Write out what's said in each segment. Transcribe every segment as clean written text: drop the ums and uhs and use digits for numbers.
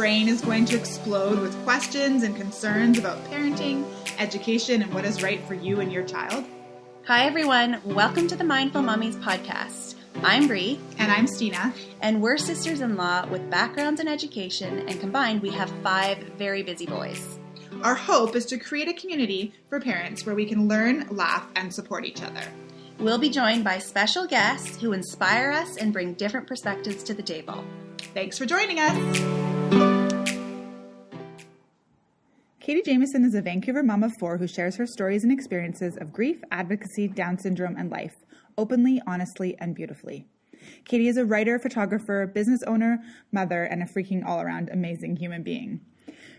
brain is going to explode with questions and concerns about parenting, education, and what is right for you and your child. Hi, everyone. Welcome to the Mindful Mummies podcast. I'm Bree. And I'm Stina. And we're sisters-in-law with backgrounds in education, and combined we have 5 very busy boys. Our hope is to create a community for parents where we can learn, laugh, and support each other. We'll be joined by special guests who inspire us and bring different perspectives to the table. Thanks for joining us. Katie Jameson is a Vancouver mom of 4 who shares her stories and experiences of grief, advocacy, Down syndrome, and life, openly, honestly, and beautifully. Katie is a writer, photographer, business owner, mother, and a freaking all-around amazing human being.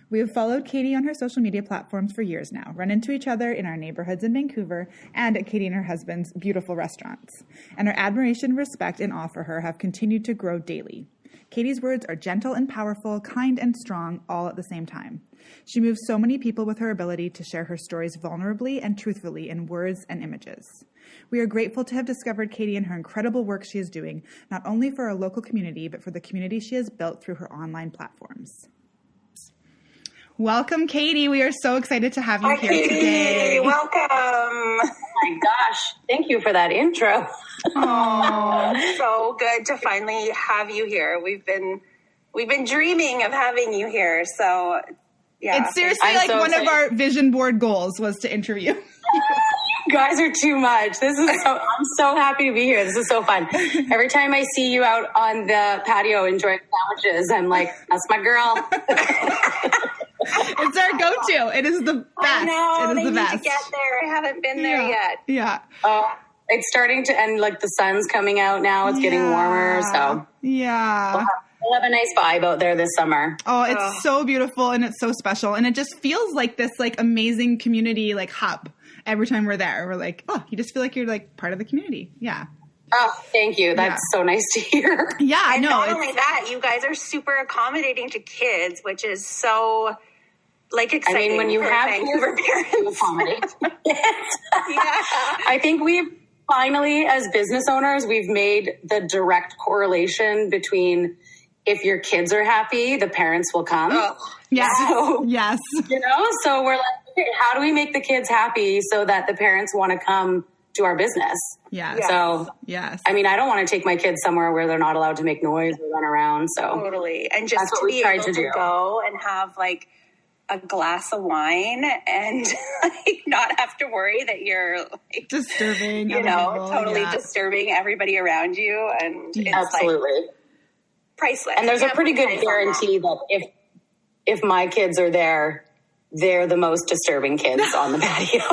We have followed Katie on her social media platforms for years now, run into each other in our neighborhoods in Vancouver and at Katie and her husband's beautiful restaurants. And our admiration, respect, and awe for her have continued to grow daily. Katie's words are gentle and powerful, kind and strong, all at the same time. She moves so many people with her ability to share her stories vulnerably and truthfully in words and images. We are grateful to have discovered Katie and her incredible work she is doing, not only for our local community, but for the community she has built through her online platforms. Welcome, Katie. We are so excited to have you here Katie. Today. Welcome. Oh my gosh. Thank you for that intro. Oh, so good to finally have you here. We've been dreaming of having you here. So yeah. It's seriously I'm like so one excited. of our vision board goals was to interview. You guys are too much. I'm so happy to be here. This is so fun. Every time I see you out on the patio enjoying sandwiches, I'm like, that's my girl. It's our go-to. It is the best. I know. It is they the need best. to get there. I haven't been there yet. Yeah. It's starting to end, like the sun's coming out now. It's getting warmer. So Yeah. we'll have a nice vibe out there this summer. Oh, it's so beautiful and it's so special. And it just feels like this like amazing community like hub. Every time we're there, we're like, oh, you just feel like you're like part of the community. Yeah. Oh, thank you. That's so nice to hear. Yeah, And no. not only that, you guys are super accommodating to kids, which is so like exciting. I mean, when you for have Vancouver kids, you parents. accommodate. Yeah. I think we've finally, as business owners, we've made the direct correlation between if your kids are happy, the parents will come. Oh, Yes. So, Yes. so we're like, okay, how do we make the kids happy so that the parents want to come to our business? Yes. So, Yes. I mean, I don't want to take my kids somewhere where they're not allowed to make noise or run around. So Totally. And just That's what to we be tried able to to do. go and have like a glass of wine and like not have to worry that you're like, Disturbing. you other know, people. totally Yeah. disturbing everybody around you. And it's absolutely. like priceless. And there's a Can't pretty put good price on guarantee that if my kids are there, they're the most disturbing kids on the patio.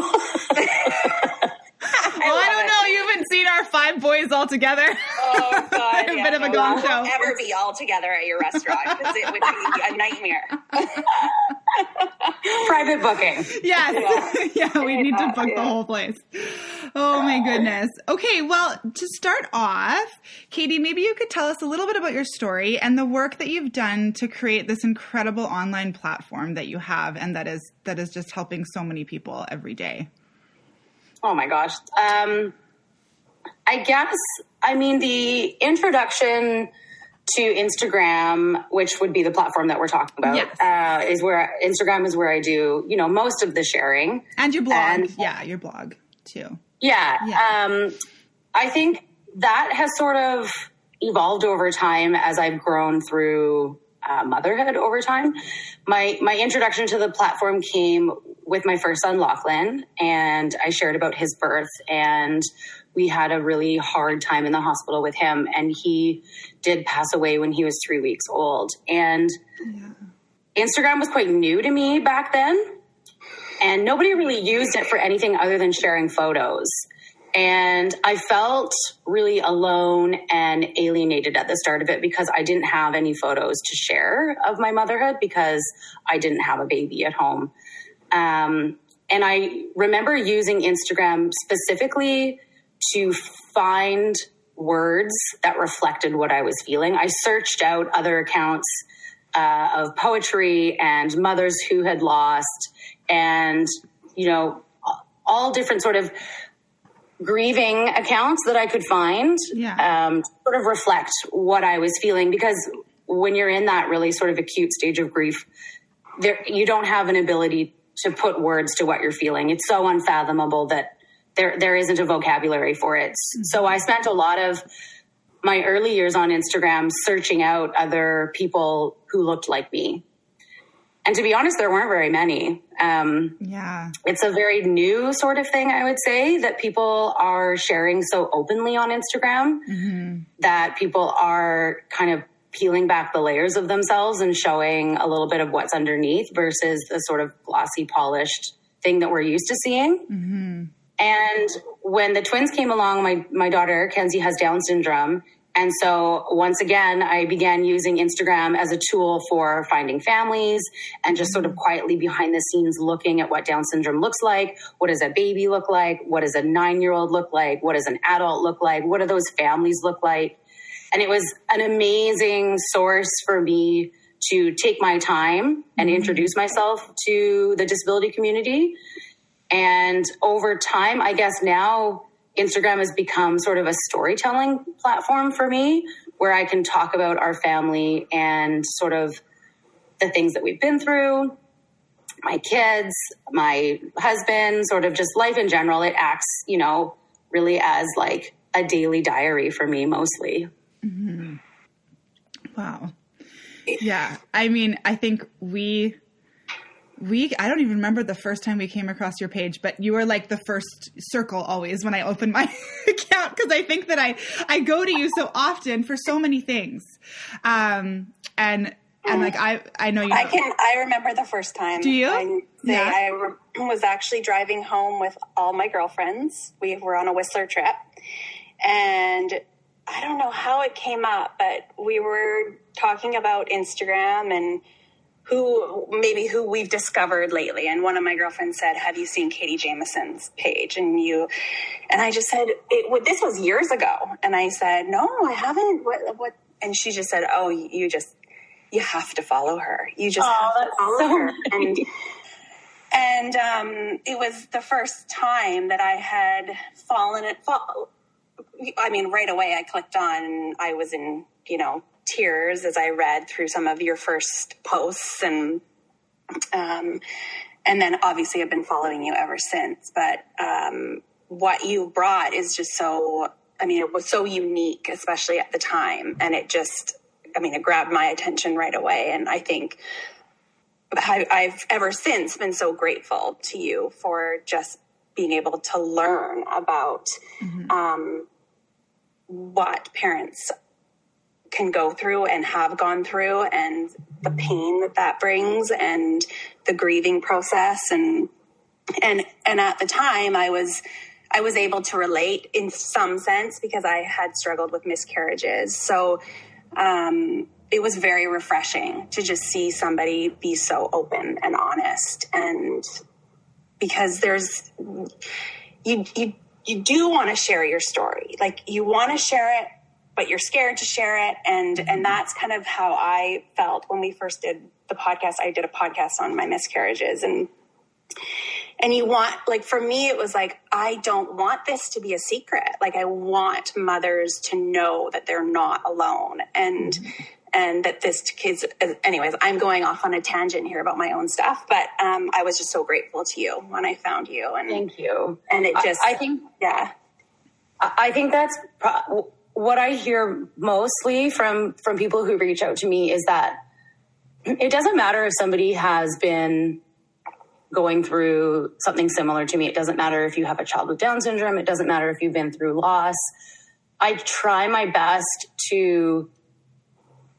Well, I don't know. You haven't seen our 5 boys all together. Oh God! A bit of a gong we show. won't ever be all together at your restaurant because it would be a nightmare. Private booking. Yes. Yeah, we need to book the whole place. Oh my goodness. Okay, well, to start off, Katie, maybe you could tell us a little bit about your story and the work that you've done to create this incredible online platform that you have and that is just helping so many people every day. Oh my gosh. I guess, I mean, the introduction to Instagram, which would be the platform that we're talking about, is where Instagram is where I do, most of the sharing. And your blog. Your blog too. Yeah. I think that has sort of evolved over time as I've grown through motherhood over time. My introduction to the platform came with my first son, Lachlan, and I shared about his birth, and we had a really hard time in the hospital with him, and he did pass away when he was 3 weeks old. And Instagram was quite new to me back then, and nobody really used it for anything other than sharing photos. And I felt really alone and alienated at the start of it because I didn't have any photos to share of my motherhood because I didn't have a baby at home. And I remember using Instagram specifically to find words that reflected what I was feeling. I searched out other accounts of poetry and mothers who had lost and, all different sort of grieving accounts that I could find, sort of reflect what I was feeling. Because when you're in that really sort of acute stage of grief, you don't have an ability to put words to what you're feeling. It's so unfathomable that there isn't a vocabulary for it. So I spent a lot of my early years on Instagram searching out other people who looked like me. And to be honest, there weren't very many. It's a very new sort of thing, I would say, that people are sharing so openly on Instagram, that people are kind of peeling back the layers of themselves and showing a little bit of what's underneath versus the sort of glossy, polished thing that we're used to seeing. And when the twins came along, my daughter, Kenzie, has Down syndrome. And so once again, I began using Instagram as a tool for finding families and just sort of quietly behind the scenes looking at what Down syndrome looks like. What does a baby look like? What does a 9-year-old look like? What does an adult look like? What do those families look like? And it was an amazing source for me to take my time and introduce myself to the disability community. And over time, I guess now Instagram has become sort of a storytelling platform for me, where I can talk about our family and sort of the things that we've been through, my kids, my husband, sort of just life in general. It acts, really as like a daily diary for me mostly. Wow. Yeah. I mean, I think I don't even remember the first time we came across your page, but you were like the first circle always when I open my account, because I think that I go to you so often for so many things. And like, I know you. I remember the first time. Do you? I was actually driving home with all my girlfriends. We were on a Whistler trip, and I don't know how it came up, but we were talking about Instagram and who we've discovered lately. And one of my girlfriends said, "Have you seen Katie Jameson's page?" And I just said, this was years ago. And I said, "No, I haven't." What? And she just said, "Oh, you have to follow her. You just have to follow her." And it was the first time that I had right away I clicked on, and I was in, tears as I read through some of your first posts, and then obviously I've been following you ever since. But what you brought is just it was so unique, especially at the time, and it grabbed my attention right away. And I think I've ever since been so grateful to you for just being able to learn about what parents can go through and have gone through, and the pain that brings, and the grieving process. And at the time I was able to relate in some sense because I had struggled with miscarriages. So, it was very refreshing to just see somebody be so open and honest. And because you do want to share your story. Like, you want to share it, but you're scared to share it. And that's kind of how I felt when we first did the podcast. I did a podcast on my miscarriages, and you want, like, for me, it was like, I don't want this to be a secret. Like, I want mothers to know that they're not alone, and that this kids, anyways, I'm going off on a tangent here about my own stuff, but I was just so grateful to you when I found you. And thank you. And it just, I think that's what I hear mostly from people who reach out to me, is that it doesn't matter if somebody has been going through something similar to me. It doesn't matter if you have a child with Down syndrome. It doesn't matter if you've been through loss. I try my best to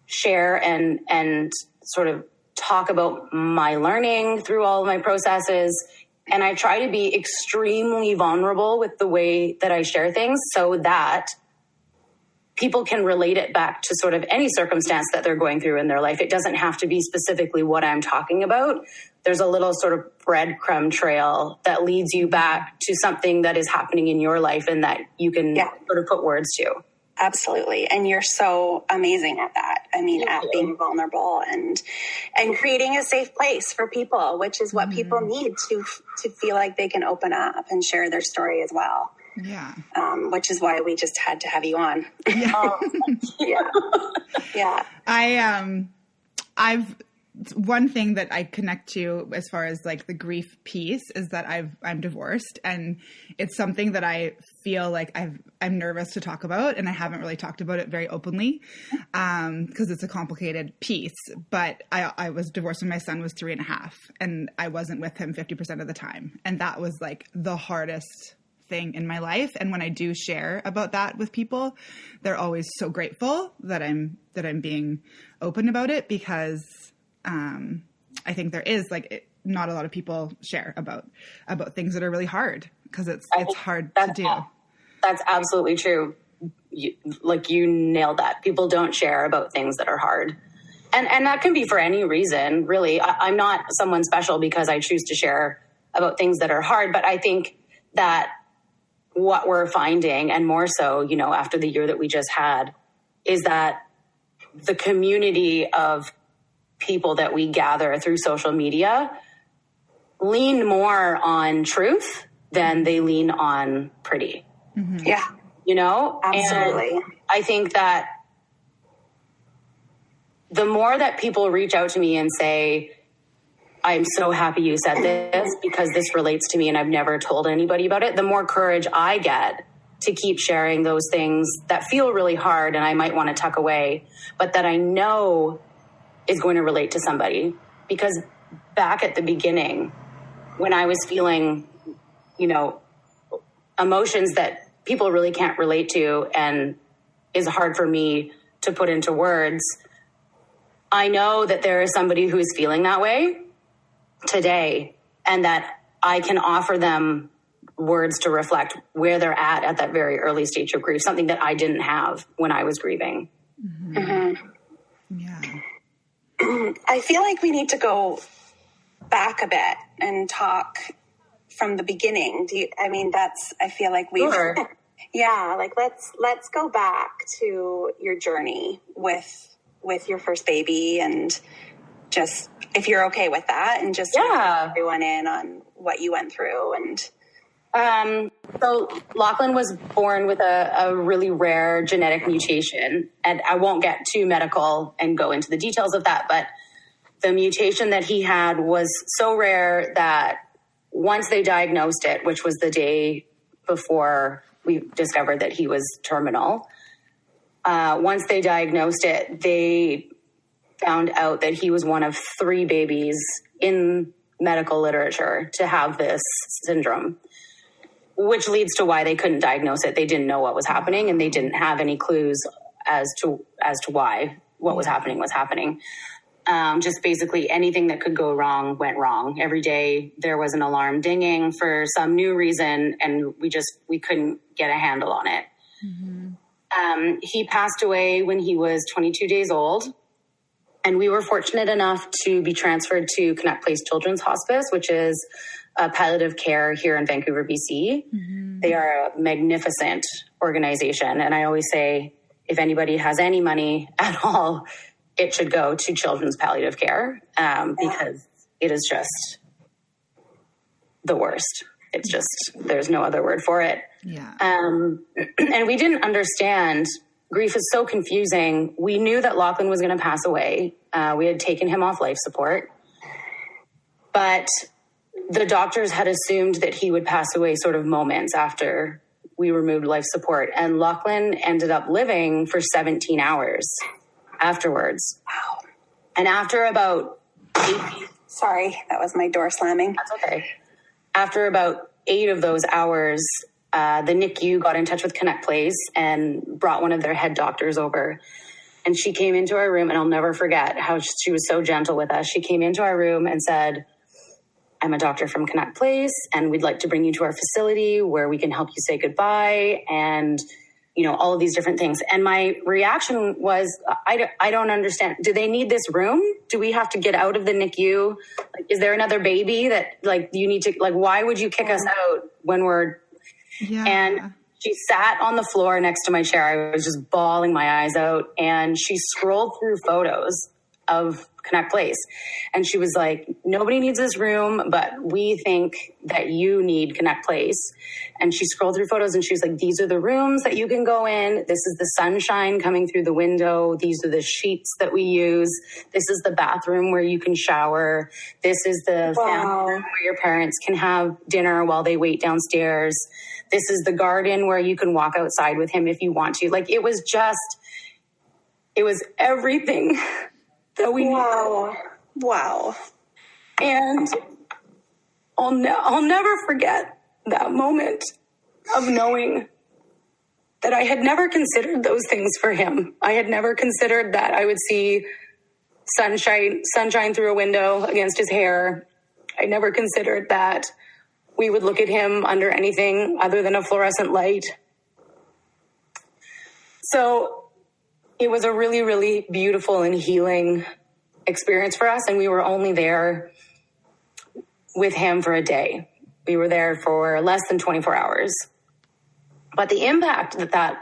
share and sort of talk about my learning through all of my processes. And I try to be extremely vulnerable with the way that I share things, so that people can relate it back to sort of any circumstance that they're going through in their life. It doesn't have to be specifically what I'm talking about. There's a little sort of breadcrumb trail that leads you back to something that is happening in your life and that you can sort of put words to. Absolutely. And you're so amazing at that. I mean, at being vulnerable and creating a safe place for people, which is what people need to feel like they can open up and share their story as well. Yeah. Which is why we just had to have you on. Yeah. Yeah. I've one thing that I connect to as far as like the grief piece is that I'm divorced, and it's something that I feel like I'm nervous to talk about, and I haven't really talked about it very openly because it's a complicated piece. But I was divorced when my son was 3.5, and I wasn't with him 50% of the time, and that was like the hardest thing in my life. And when I do share about that with people, they're always so grateful that I'm being open about it, because I think there is not a lot of people share about things that are really hard, because it's hard to do. That's absolutely true. You nailed that. People don't share about things that are hard. And that can be for any reason, really. I'm not someone special because I choose to share about things that are hard, but I think that what we're finding, and more so, after the year that we just had, is that the community of people that we gather through social media lean more on truth than they lean on pretty. Mm-hmm. Yeah. Absolutely. And I think that the more that people reach out to me and say, I'm so happy you said this because this relates to me and I've never told anybody about it, the more courage I get to keep sharing those things that feel really hard and I might want to tuck away, but that I know is going to relate to somebody. Because back at the beginning, when I was feeling, emotions that people really can't relate to and is hard for me to put into words, I know that there is somebody who is feeling that way today, and that I can offer them words to reflect where they're at that very early stage of grief, something that I didn't have when I was grieving. Mm-hmm. Mm-hmm. Yeah. I feel like we need to go back a bit and talk from the beginning. I feel like we've, Sure. Yeah, let's go back to your journey with your first baby, and just, if you're okay with that, and just fill everyone in on what you went through. And so Lachlan was born with a really rare genetic mutation, and I won't get too medical and go into the details of that, but the mutation that he had was so rare that once they diagnosed it, which was the day before we discovered that he was terminal, once they diagnosed it, they found out that he was one of 3 babies in medical literature to have this syndrome, which leads to why they couldn't diagnose it. They didn't know what was happening, and they didn't have any clues as to why what was happening. Just basically anything that could go wrong went wrong. Every day there was an alarm dinging for some new reason, and we couldn't get a handle on it. Mm-hmm. He passed away when he was 22 days old. And we were fortunate enough to be transferred to Connect Place Children's Hospice, which is palliative care here in Vancouver, BC. Mm-hmm. They are a magnificent organization. And I always say, if anybody has any money at all, it should go to children's palliative care, because it is just the worst. It's just, there's no other word for it. Yeah. And we didn't understand. Grief is so confusing. We knew that Lachlan was going to pass away. We had taken him off life support, but the doctors had assumed that he would pass away sort of moments after we removed life support. And Lachlan ended up living for 17 hours afterwards. Wow. And after about 8... Sorry, that was my door slamming. That's okay. After about 8 of those hours, the NICU got in touch with Connect Place and brought one of their head doctors over. And she came into our room, and I'll never forget how she was so gentle with us. She came into our room and said, I'm a doctor from Connect Place, and we'd like to bring you to our facility where we can help you say goodbye, and, all of these different things. And my reaction was, I don't understand. Do they need this room? Do we have to get out of the NICU? Is there another baby that, you need to, why would you kick us out when we're... Yeah. And she sat on the floor next to my chair. I was just bawling my eyes out. And she scrolled through photos of Connect Place. And she was like, nobody needs this room, but we think that you need Connect Place. And she scrolled through photos and she was like, these are the rooms that you can go in. This is the sunshine coming through the window. These are the sheets that we use. This is the bathroom where you can shower. This is the family room where your parents can have dinner while they wait downstairs. This is the garden where you can walk outside with him if you want to. Like, it was everything that we needed. Wow. And I'll never forget that moment of knowing that I had never considered those things for him. I had never considered that I would see sunshine through a window against his hair. I never considered that we would look at him under anything other than a fluorescent light. So it was a really, really beautiful and healing experience for us. And we were only there with him for a day. We were there for less than 24 hours. But the impact that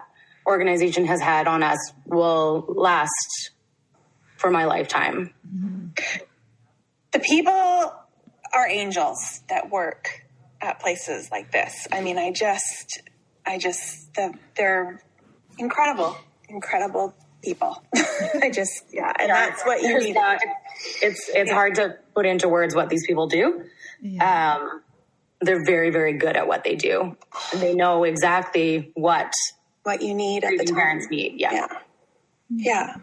organization has had on us will last for my lifetime. The people are angels that work at places like this. I mean, they're incredible people. And that's what you need. It's hard to put into words what these people do. Yeah. They're very, very good at what they do. And they know exactly what you need at the time. Parents need. Yeah.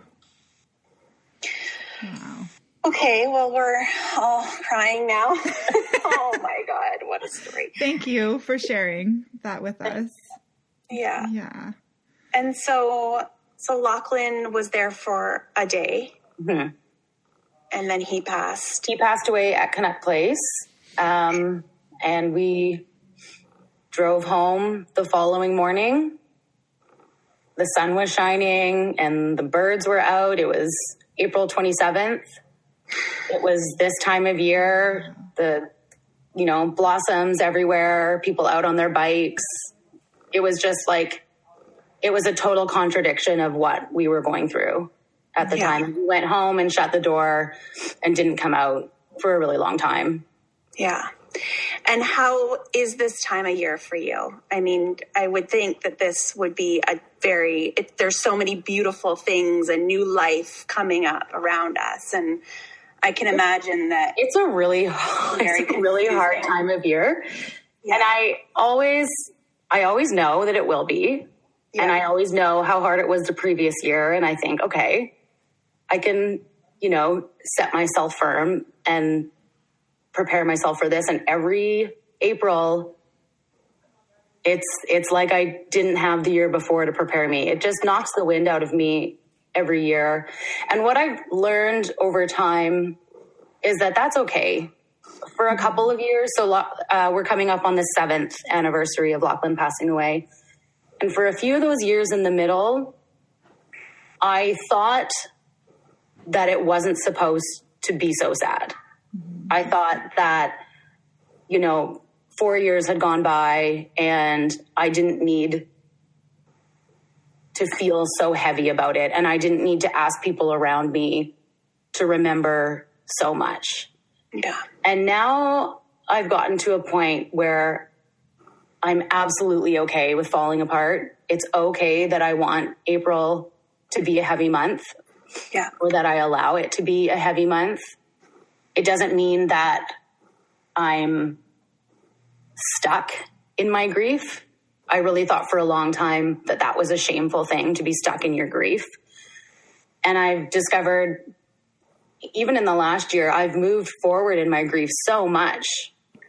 Wow. Okay, well, we're all crying now. Oh my God, what a story. Thank you for sharing that with us. Yeah. Yeah. And so Lachlan was there for a day. Mm-hmm. And then he passed. He passed away at Connect Place. And we drove home the following morning. The sun was shining and the birds were out. It was April 27th. It was this time of year, blossoms everywhere, people out on their bikes. It was just like, it was a total contradiction of what we were going through at the time. We went home and shut the door and didn't come out for a really long time. Yeah. And how is this time of year for you? I mean, I would think that this would be there's so many beautiful things and new life coming up around us. And I can imagine that it's a really hard time of year. Yeah. And I always know that it will be. Yeah. And I always know how hard it was the previous year. And I think, okay, I can, set myself firm and prepare myself for this. And every April, it's like I didn't have the year before to prepare me. It just knocks the wind out of me every year. And what I've learned over time is that that's okay for a couple of years. So we're coming up on the 7th anniversary of Lachlan passing away. And for a few of those years in the middle, I thought that it wasn't supposed to be so sad. I thought that, 4 years had gone by and I didn't need to feel so heavy about it. And I didn't need to ask people around me to remember so much. Yeah. And now I've gotten to a point where I'm absolutely okay with falling apart. It's okay that I want April to be a heavy month. Yeah. Or that I allow it to be a heavy month. It doesn't mean that I'm stuck in my grief. I really thought for a long time that was a shameful thing, to be stuck in your grief. And I've discovered, even in the last year, I've moved forward in my grief so much.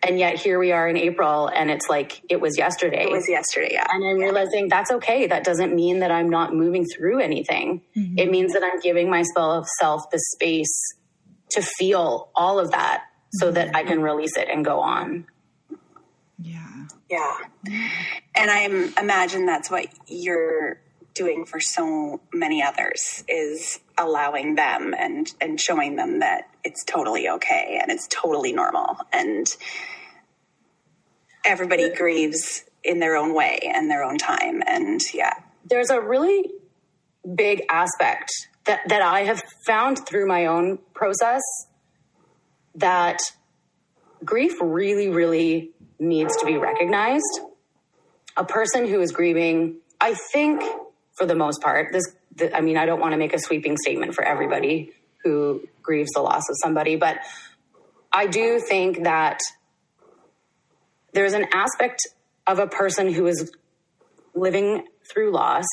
And yet here we are in April and it's like it was yesterday. It was yesterday, yeah. And I'm realizing that's okay. That doesn't mean that I'm not moving through anything. Mm-hmm. It means that I'm giving myself the space to feel all of that so that I can release it and go on. Yeah. And I imagine that's what you're doing for so many others, is allowing them and showing them that it's totally okay and it's totally normal. And everybody grieves in their own way and their own time. And yeah. There's a really big aspect that I have found through my own process that grief really, really needs to be recognized. A person who is grieving, I think, for the most part, I don't want to make a sweeping statement for everybody who grieves the loss of somebody, but I do think that there's an aspect of a person who is living through loss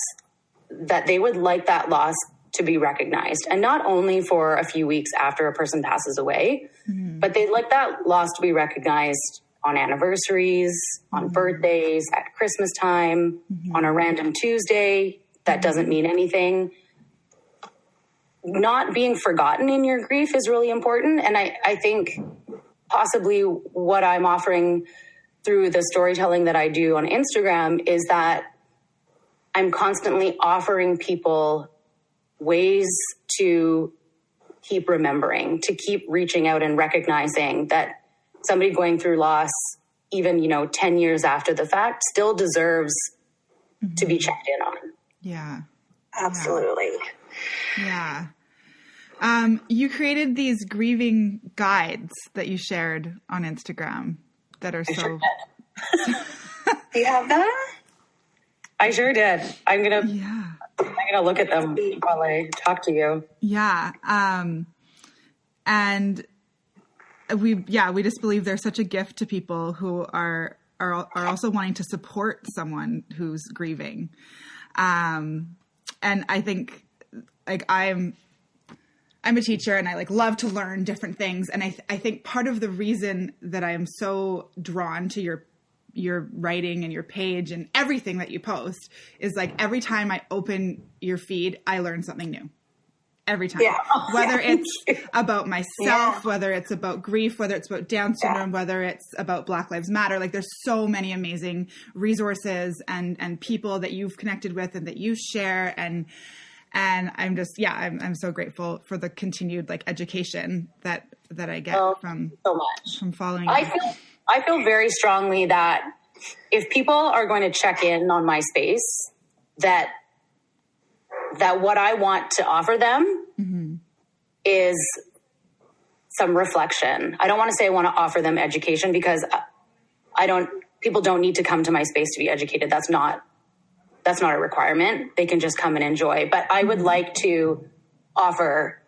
that they would like that loss to be recognized. And not only for a few weeks after a person passes away, but they'd like that loss to be recognized on anniversaries, on birthdays, at Christmas time, on a random Tuesday that doesn't mean anything. Not being forgotten in your grief is really important. And I think possibly what I'm offering through the storytelling that I do on Instagram is that I'm constantly offering people ways to keep remembering, to keep reaching out and recognizing that somebody going through loss, even, 10 years after the fact, still deserves to be checked in on. Yeah. Absolutely. Yeah. You created these grieving guides that you shared on Instagram that are so... Do you have them? I sure did. I'm gonna look at them while I talk to you. Yeah. And we just believe they're such a gift to people who are also wanting to support someone who's grieving. And I think I'm a teacher and I love to learn different things. And I think part of the reason that I am so drawn to your writing and your page and everything that you post is every time I open your feed, I learn something new. Every time, whether it's about myself, whether it's about grief, whether it's about Down syndrome, whether it's about Black Lives Matter, there's so many amazing resources and people that you've connected with and that you share. And I'm just, I'm so grateful for the continued education that I get from following. I feel very strongly that if people are going to check in on my space, that what I want to offer them is some reflection. I don't want to say I want to offer them education because people don't need to come to my space to be educated. That's not a requirement. They can just come and enjoy. But I would like to offer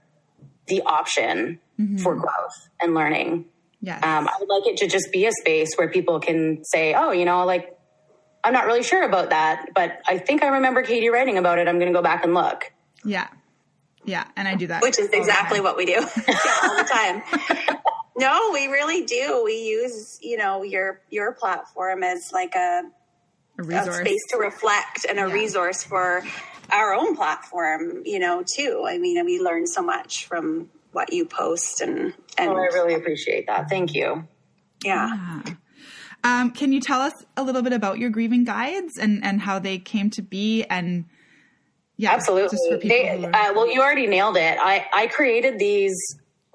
the option for growth and learning. Yes. I would like it to just be a space where people can say, oh, I'm not really sure about that, but I think I remember Katie writing about it. I'm going to go back and look. Yeah. Yeah. And I do that. Which is exactly what we do all the time. No, we really do. We use, your platform as a space to reflect and a resource for our own platform, too. I mean, we learn so much from what you post and I really appreciate that. Thank you. Yeah. Can you tell us a little bit about your grieving guides and how they came to be? And absolutely. Just for people well, you already nailed it. I created these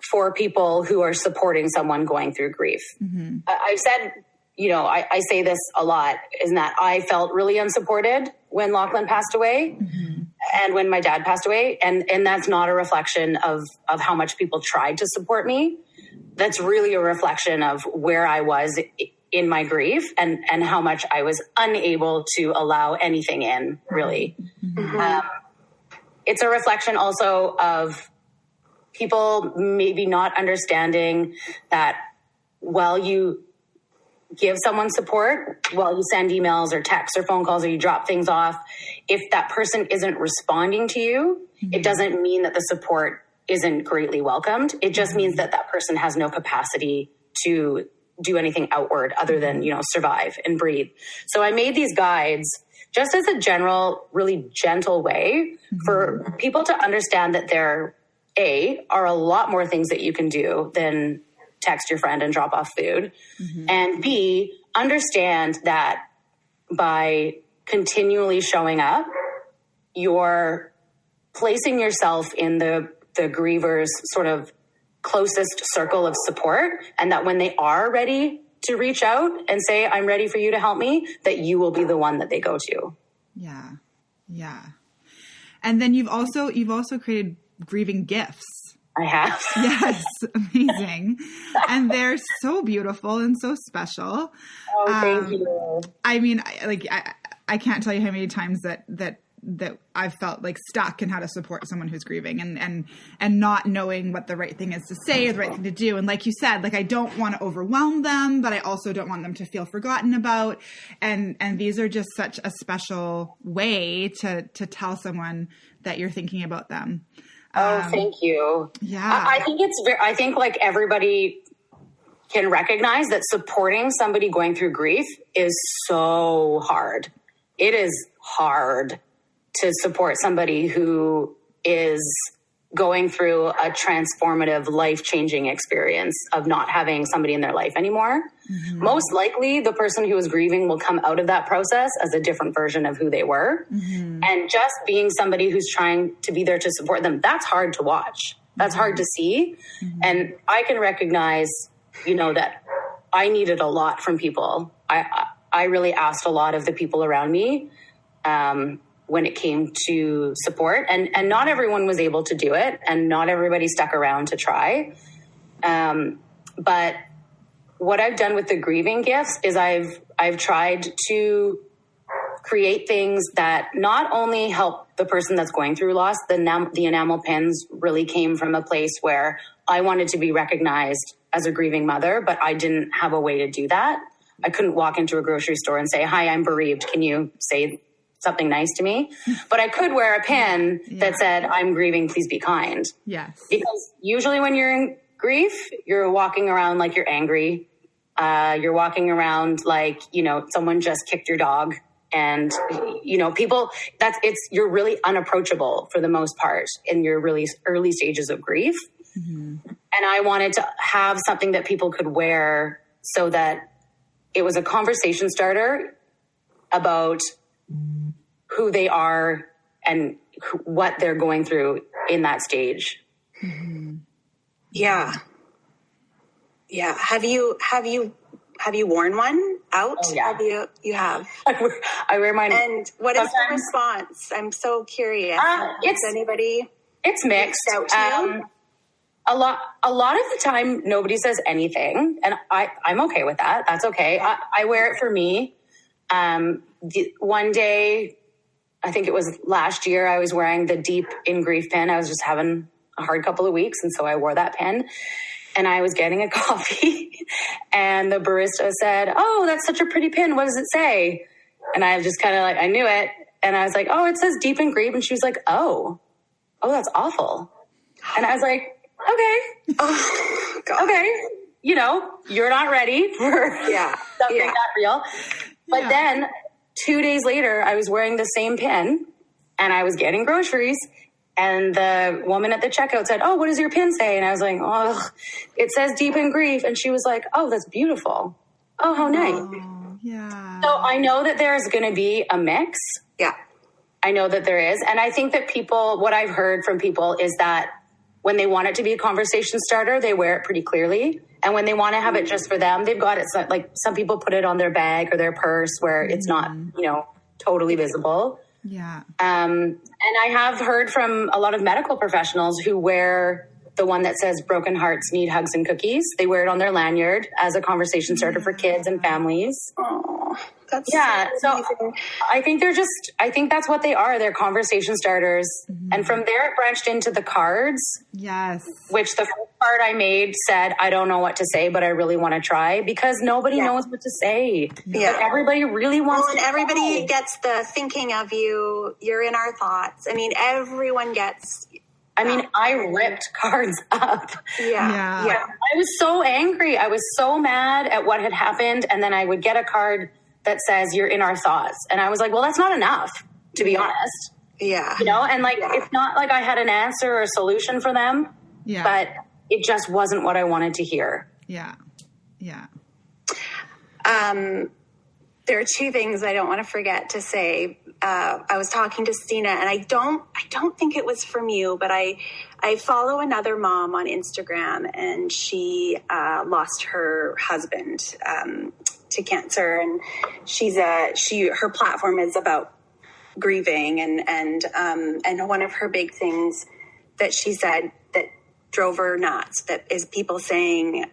for people who are supporting someone going through grief. I've said, I say this a lot, is that I felt really unsupported when Lachlan passed away and when my dad passed away. And that's not a reflection of how much people tried to support me. That's really a reflection of where I was in my grief and how much I was unable to allow anything in, really. It's a reflection also of people maybe not understanding that while you give someone support, while you send emails or texts or phone calls or you drop things off, if that person isn't responding to you, it doesn't mean that the support isn't greatly welcomed. It just means that that person has no capacity to do anything outward other than, survive and breathe. So I made these guides just as a general, really gentle way for people to understand that there, are a lot more things that you can do than text your friend and drop off food. And B, understand that by continually showing up, you're placing yourself in the griever's sort of closest circle of support, and that when they are ready to reach out and say, I'm ready for you to help me, that you will be the one that they go to. Yeah. Yeah. And then you've also created grieving gifts. I have. Yes. Amazing. And they're so beautiful and so special. Oh, thank you. I mean, I can't tell you how many times that I've felt like stuck in how to support someone who's grieving and not knowing what the right thing is to say or the right thing to do. And like you said, like, I don't want to overwhelm them, but I also don't want them to feel forgotten about. And these are just such a special way to tell someone that you're thinking about them. Oh, thank you. Yeah. I think like everybody can recognize that supporting somebody going through grief is so hard. It is hard to support somebody who is going through a transformative, life-changing experience of not having somebody in their life anymore. Mm-hmm. Most likely, the person who is grieving will come out of that process as a different version of who they were. Mm-hmm. And just being somebody who's trying to be there to support them, that's hard to watch. That's hard to see. Mm-hmm. And I can recognize, that I needed a lot from people. I really asked a lot of the people around me when it came to support, and not everyone was able to do it, and not everybody stuck around to try. But what I've done with the grieving gifts is I've tried to create things that not only help the person that's going through loss. The enamel pins really came from a place where I wanted to be recognized as a grieving mother, but I didn't have a way to do that. I couldn't walk into a grocery store and say, "Hi, I'm bereaved. Can you say something nice to me?" But I could wear a pin that said, "I'm grieving, please be kind." Yes. Because usually when you're in grief, you're walking around like you're angry. You're walking around like, someone just kicked your dog. And, people, you're really unapproachable for the most part in your really early stages of grief. Mm-hmm. And I wanted to have something that people could wear so that it was a conversation starter about who they are and what they're going through in that stage. Mm-hmm. Yeah. Yeah. Have you worn one out? Oh, yeah. You have. I wear mine. And what is the response? I'm so curious. It's mixed. Out to you? A lot of the time, nobody says anything, and I'm okay with that. That's okay. I wear it for me. One day, I think it was last year, I was wearing the Deep in Grief pin. I was just having a hard couple of weeks, and so I wore that pin. And I was getting a coffee, and the barista said, "Oh, that's such a pretty pin. What does it say?" And I just kind of I knew it, and I was like, "Oh, it says Deep in Grief." And she was like, "Oh, that's awful." And I was like, "Okay, oh, God. Okay, you're not ready for something that real." But then 2 days later, I was wearing the same pin, and I was getting groceries. And the woman at the checkout said, "Oh, what does your pin say?" And I was like, "Oh, it says Deep in Grief." And she was like, "Oh, that's beautiful. Oh, how nice." Oh, yeah. So I know that there's going to be a mix. Yeah. I know that there is. And I think that what I've heard from people is that when they want it to be a conversation starter, they wear it pretty clearly. And when they want to have it just for them, they've got it. Like some people put it on their bag or their purse where it's not, totally visible. Yeah. And I have heard from a lot of medical professionals who wear the one that says "Broken Hearts Need Hugs and Cookies." They wear it on their lanyard as a conversation starter for kids and families. Oh, that's so I think that's what they are. They're conversation starters. Mm-hmm. And from there it branched into the cards. Yes. Which the first card I made said, "I don't know what to say, but I really want to try," because nobody knows what to say. Yeah. But everybody really wants and everybody gets the thinking of you. You're in our thoughts. I mean, everyone gets... I ripped cards up. Yeah. I was so angry. I was so mad at what had happened. And then I would get a card that says, "You're in our thoughts." And I was like, well, that's not enough, to be honest. Yeah. It's not like I had an answer or a solution for them. Yeah. But it just wasn't what I wanted to hear. Yeah. Yeah. There are two things I don't want to forget to say. I was talking to Stina, and I don't think it was from you, but I follow another mom on Instagram, and she lost her husband to cancer, and her platform is about grieving, and one of her big things that she said that drove her nuts, that is people saying,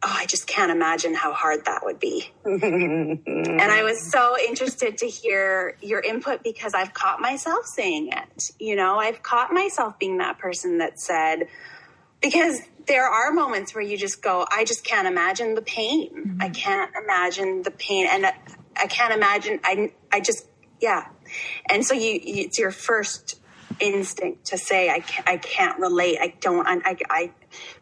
I just can't imagine how hard that would be. And I was so interested to hear your input, because I've caught myself saying it. You know, I've caught myself being that person that said, because there are moments where you just go, I just can't imagine the pain. Mm-hmm. I can't imagine the pain. And I can't imagine, I just, yeah. And so it's your first instinct to say, I can't relate.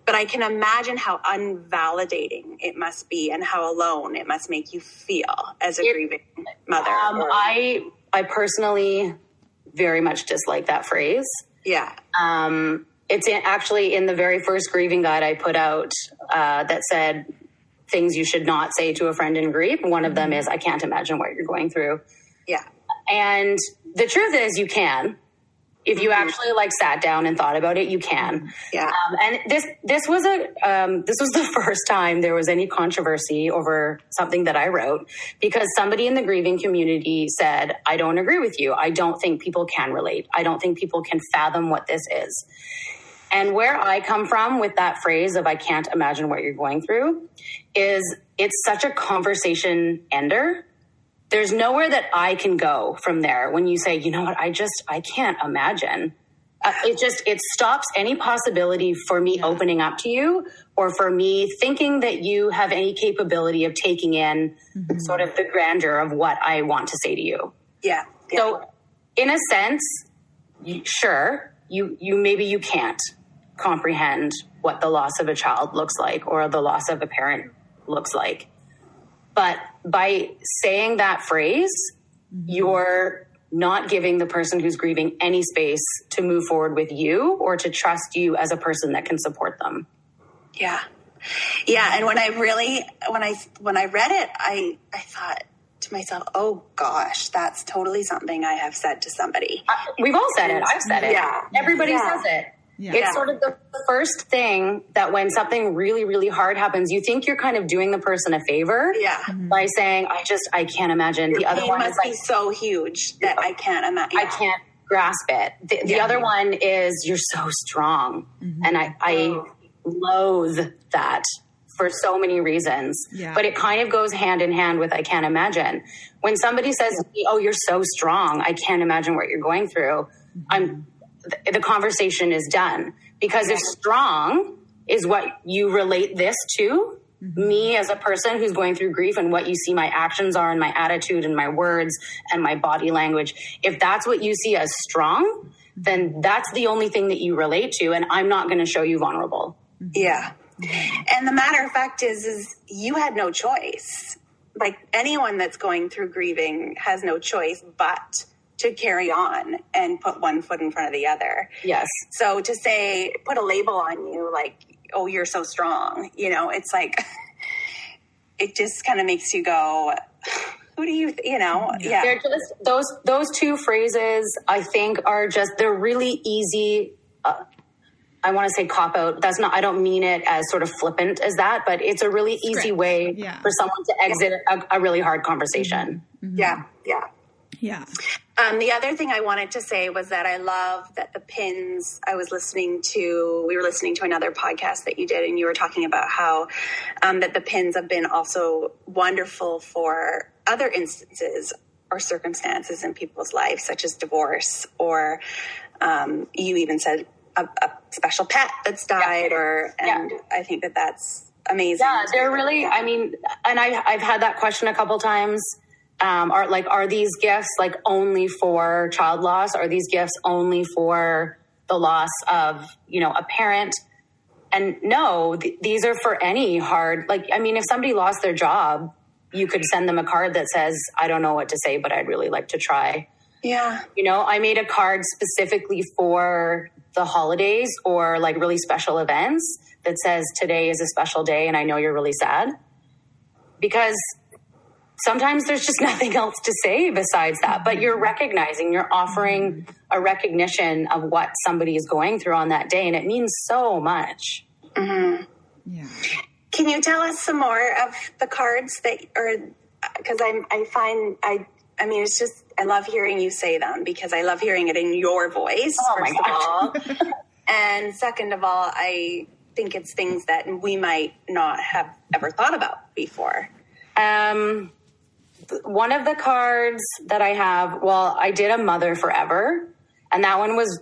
But I can imagine how unvalidating it must be, and how alone it must make you feel as a grieving mother. I personally very much dislike that phrase. Yeah. It's actually in the very first grieving guide I put out that said things you should not say to a friend in grief. One of them is, I can't imagine what you're going through. Yeah. And the truth is, you can. If you actually sat down and thought about it, you can. Yeah. And this was the first time there was any controversy over something that I wrote, because somebody in the grieving community said, I don't agree with you. I don't think people can relate. I don't think people can fathom what this is. And where I come from with that phrase of I can't imagine what you're going through is it's such a conversation ender. There's nowhere that I can go from there when you say, you know what, I can't imagine. It stops any possibility for me opening up to you, or for me thinking that you have any capability of taking in sort of the grandeur of what I want to say to you. Yeah. So in a sense, sure, maybe you can't comprehend what the loss of a child looks like, or the loss of a parent looks like. But by saying that phrase, you're not giving the person who's grieving any space to move forward with you, or to trust you as a person that can support them. Yeah. Yeah. And when I read it, I thought to myself, oh gosh, that's totally something I have said to somebody. We've all said it. I've said it. Yeah. Everybody says it. Yeah. It's sort of the first thing that when something really, really hard happens, you think you're kind of doing the person a favor by saying, I can't imagine. Your the other pain one must be so huge that I can't imagine. I can't grasp it. The other one is, you're so strong. And I loathe that for so many reasons. Yeah. But it kind of goes hand in hand with I can't imagine. When somebody says to me, oh, you're so strong, I can't imagine what you're going through, the conversation is done. Because if strong is what you relate this to, me as a person who's going through grief, and what you see my actions are, and my attitude and my words and my body language, if that's what you see as strong, then that's the only thing that you relate to, and I'm not going to show you vulnerable. Yeah. And the matter of fact is you had no choice. Like, anyone that's going through grieving has no choice but to carry on and put one foot in front of the other. Yes. So to say, put a label on you, like, oh, you're so strong, it's like, it just kind of makes you go, who do you, yeah. They're just, those two phrases, I think, are just, they're really easy. I want to say cop out. I don't mean it as sort of flippant as that, but it's a really easy way for someone to exit a really hard conversation. Yeah. Yeah. Yeah. The other thing I wanted to say was that I love that the pins, we were listening to another podcast that you did, and you were talking about how that the pins have been also wonderful for other instances or circumstances in people's lives, such as divorce, or you even said a special pet that's died, I think that's amazing. Yeah, they're really, and I've had that question a couple times. Are these gifts only for child loss? Are these gifts only for the loss of, a parent? And no, these are for any hard, if somebody lost their job, you could send them a card that says, I don't know what to say, but I'd really like to try. Yeah. I made a card specifically for the holidays or really special events that says, today is a special day and I know you're really sad. Because sometimes there's just nothing else to say besides that, but you're offering a recognition of what somebody is going through on that day. And it means so much. Mm-hmm. Yeah. Can you tell us some more of the cards because I find it's just love hearing you say them because I love hearing it in your voice, first of all. And second of all, I think it's things that we might not have ever thought about before. One of the cards that I have, well, I did a mother forever, and that one was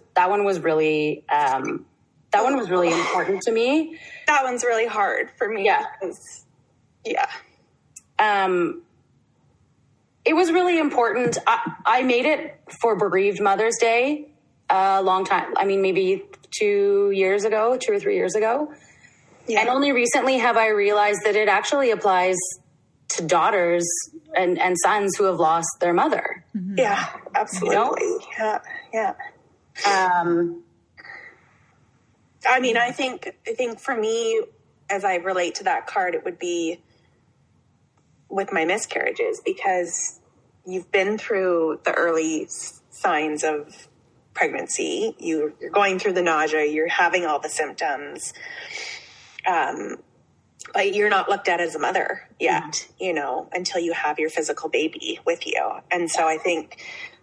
really important to me. That one's really hard for me. Yeah. It was really important. I made it for Bereaved Mother's Day a long time. I mean, maybe 2 or 3 years ago. Yeah. And only recently have I realized that it actually applies to daughters and sons who have lost their mother. Mm-hmm. Yeah, absolutely. You know? Yeah. I mean, I think for me, as I relate to that card, it would be with my miscarriages, because you've been through the early signs of pregnancy. You're going through the nausea, you're having all the symptoms. But you're not looked at as a mother yet, you know, until you have your physical baby with you. And so I think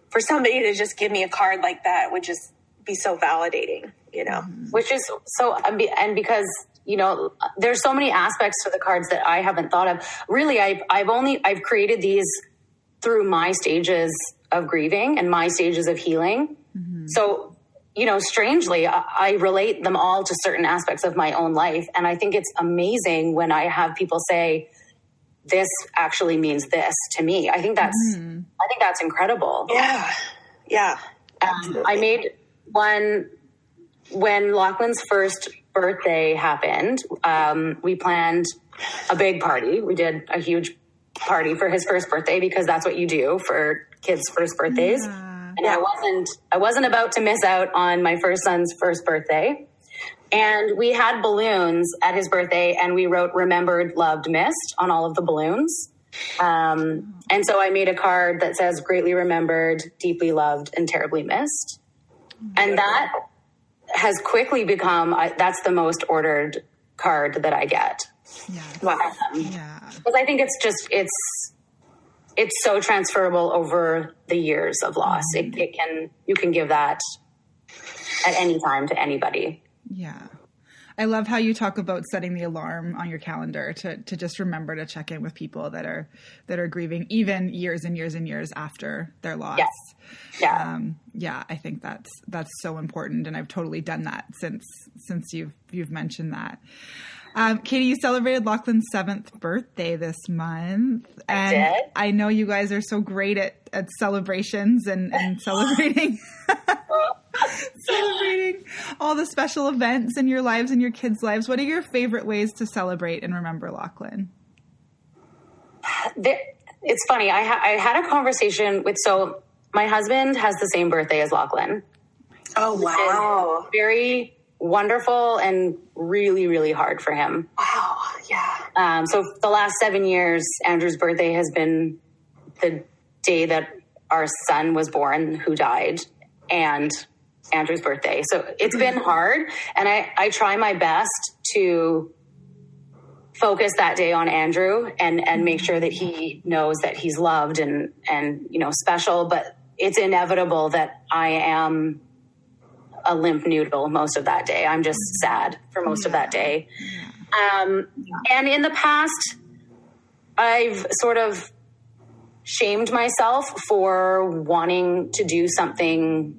for somebody to just give me a card like that would just be so validating, you know. Which is so, and because, you know, there's so many aspects to the cards that I haven't thought of. Really, I've created these through my stages of grieving and my stages of healing. Mm-hmm. So, you know, strangely, I relate them all to certain aspects of my own life. And I think it's amazing when I have people say, this actually means this to me. I think that's incredible. Yeah. Yeah. I made one when Lachlan's first birthday happened. We planned a big party. We did a huge party for his first birthday because that's what you do for kids' first birthdays. Yeah. And I wasn't about to miss out on my first son's first birthday. And we had balloons at his birthday, and we wrote remembered, loved, missed on all of the balloons. And so I made a card that says greatly remembered, deeply loved, and terribly missed. And that has quickly become, that's the most ordered card that I get. Yeah. Because I think it's so transferable over the years of loss. Mm-hmm. You can give that at any time to anybody. Yeah. I love how you talk about setting the alarm on your calendar to just remember to check in with people that are grieving, even years and years and years after their loss. Yes. Yeah. I think that's so important. And I've totally done that since you've mentioned that. Katie, you celebrated Lachlan's 7th birthday this month. And I did. I know you guys are so great at celebrations and celebrating celebrating all the special events in your lives and your kids' lives. What are your favorite ways to celebrate and remember Lachlan? It's funny. I had a conversation so my husband has the same birthday as Lachlan. Oh, wow. Very wonderful and really, really hard for him. Wow. Yeah. So the last 7 years, Andrew's birthday has been the day that our son was born, who died, and Andrew's birthday. So it's been hard. And I try my best to focus that day on Andrew and make sure that he knows that he's loved and, you know, special, but it's inevitable that I am a limp noodle most of that day. I'm just sad for most of that day. And in the past, I've sort of shamed myself for wanting to do something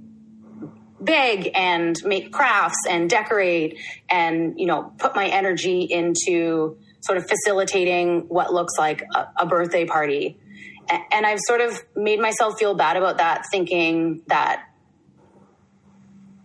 big and make crafts and decorate and, you know, put my energy into sort of facilitating what looks like a birthday party. And I've sort of made myself feel bad about that, thinking that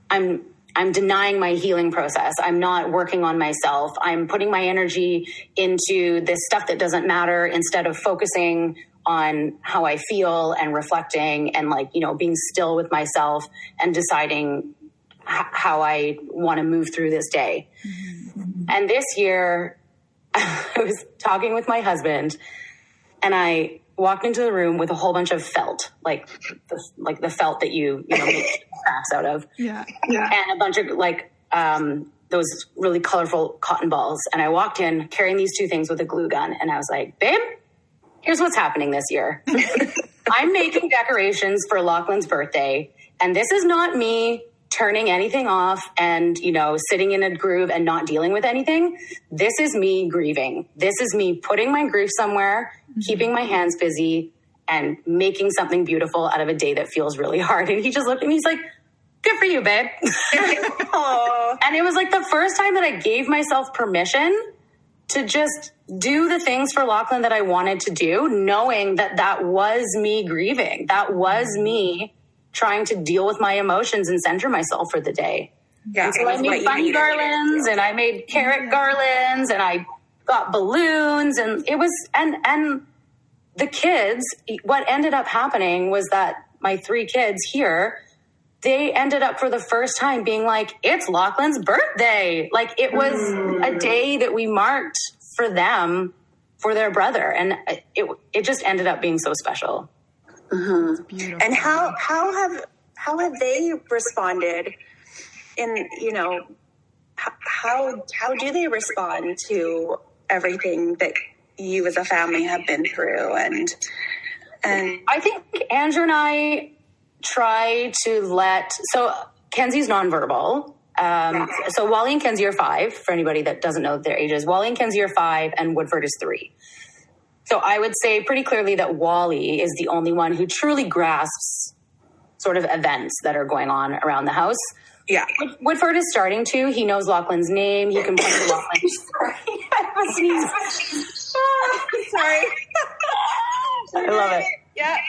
I'm denying my healing process. I'm not working on myself. I'm putting my energy into this stuff that doesn't matter instead of focusing on how I feel and reflecting and, like, you know, being still with myself and deciding how I want to move through this day. Mm-hmm. And this year I was talking with my husband and I walked into the room with a whole bunch of felt, like the felt that you know, make crafts out of. Yeah. And a bunch of those really colorful cotton balls. And I walked in carrying these two things with a glue gun. And I was like, babe, here's what's happening this year. I'm making decorations for Lachlan's birthday, and this is not me turning anything off and, sitting in a groove and not dealing with anything. This is me grieving. This is me putting my grief somewhere, keeping my hands busy, and making something beautiful out of a day that feels really hard. And he just looked at me, he's like, good for you, babe. And it was like the first time that I gave myself permission to just do the things for Lachlan that I wanted to do, knowing that that was me grieving. That was me trying to deal with my emotions and center myself for the day. Yeah, and so I made bunny garlands and I made carrot garlands and I got balloons and it was, and the kids, what ended up happening was that my 3 kids here, they ended up for the first time being like, it's Lachlan's birthday. Like it was a day that we marked for them, for their brother. And it just ended up being so special. Mm-hmm. And how have they responded in, how do they respond to everything that you as a family have been through? And I think Andrew and I try to so Kenzie's nonverbal. So Wally and Kenzie are 5, for anybody that doesn't know their ages. Wally and Kenzie are 5 and Woodford is 3. So I would say pretty clearly that Wally is the only one who truly grasps sort of events that are going on around the house. Yeah. Woodford is starting to. He knows Lachlan's name. He can point to Lachlan. Sorry. I was sneezing. Sorry. I love it. Yeah.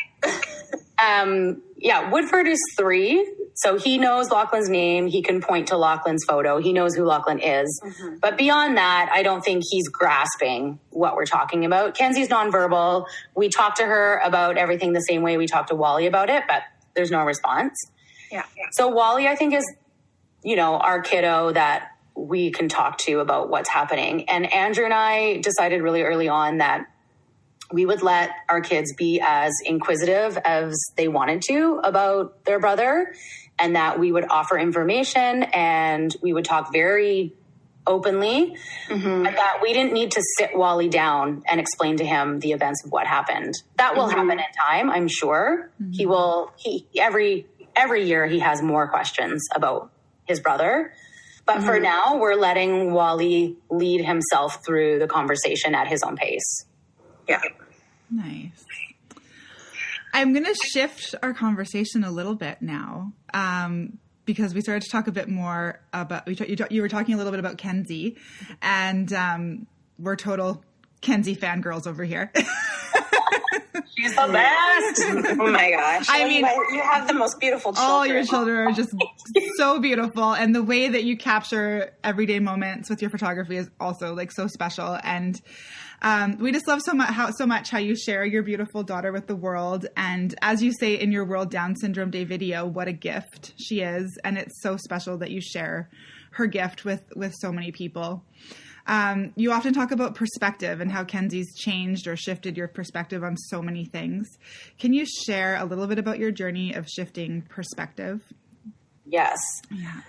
Woodford is 3. So he knows Lachlan's name. He can point to Lachlan's photo. He knows who Lachlan is. Mm-hmm. But beyond that, I don't think he's grasping what we're talking about. Kenzie's nonverbal. We talk to her about everything the same way we talk to Wally about it, but there's no response. Yeah. So Wally, I think, is, our kiddo that we can talk to about what's happening. And Andrew and I decided really early on that we would let our kids be as inquisitive as they wanted to about their brother, and that we would offer information and we would talk very openly, and that we didn't need to sit Wally down and explain to him the events of what happened. That will happen in time, I'm sure. Every year he has more questions about his brother. But for now, we're letting Wally lead himself through the conversation at his own pace. Yeah. Nice. I'm going to shift our conversation a little bit now, because we started to talk a bit more about, you were talking a little bit about Kenzie, and we're total Kenzie fangirls over here. She's the best. Oh my gosh. I mean, you have the most beautiful children. All your children are just so beautiful. And the way that you capture everyday moments with your photography is also like so special. And we just love so much how you share your beautiful daughter with the world. And as you say in your World Down Syndrome Day video, what a gift she is. And it's so special that you share her gift with so many people. You often talk about perspective and how Kenzie's changed or shifted your perspective on so many things. Can you share a little bit about your journey of shifting perspective? Yes. Yeah.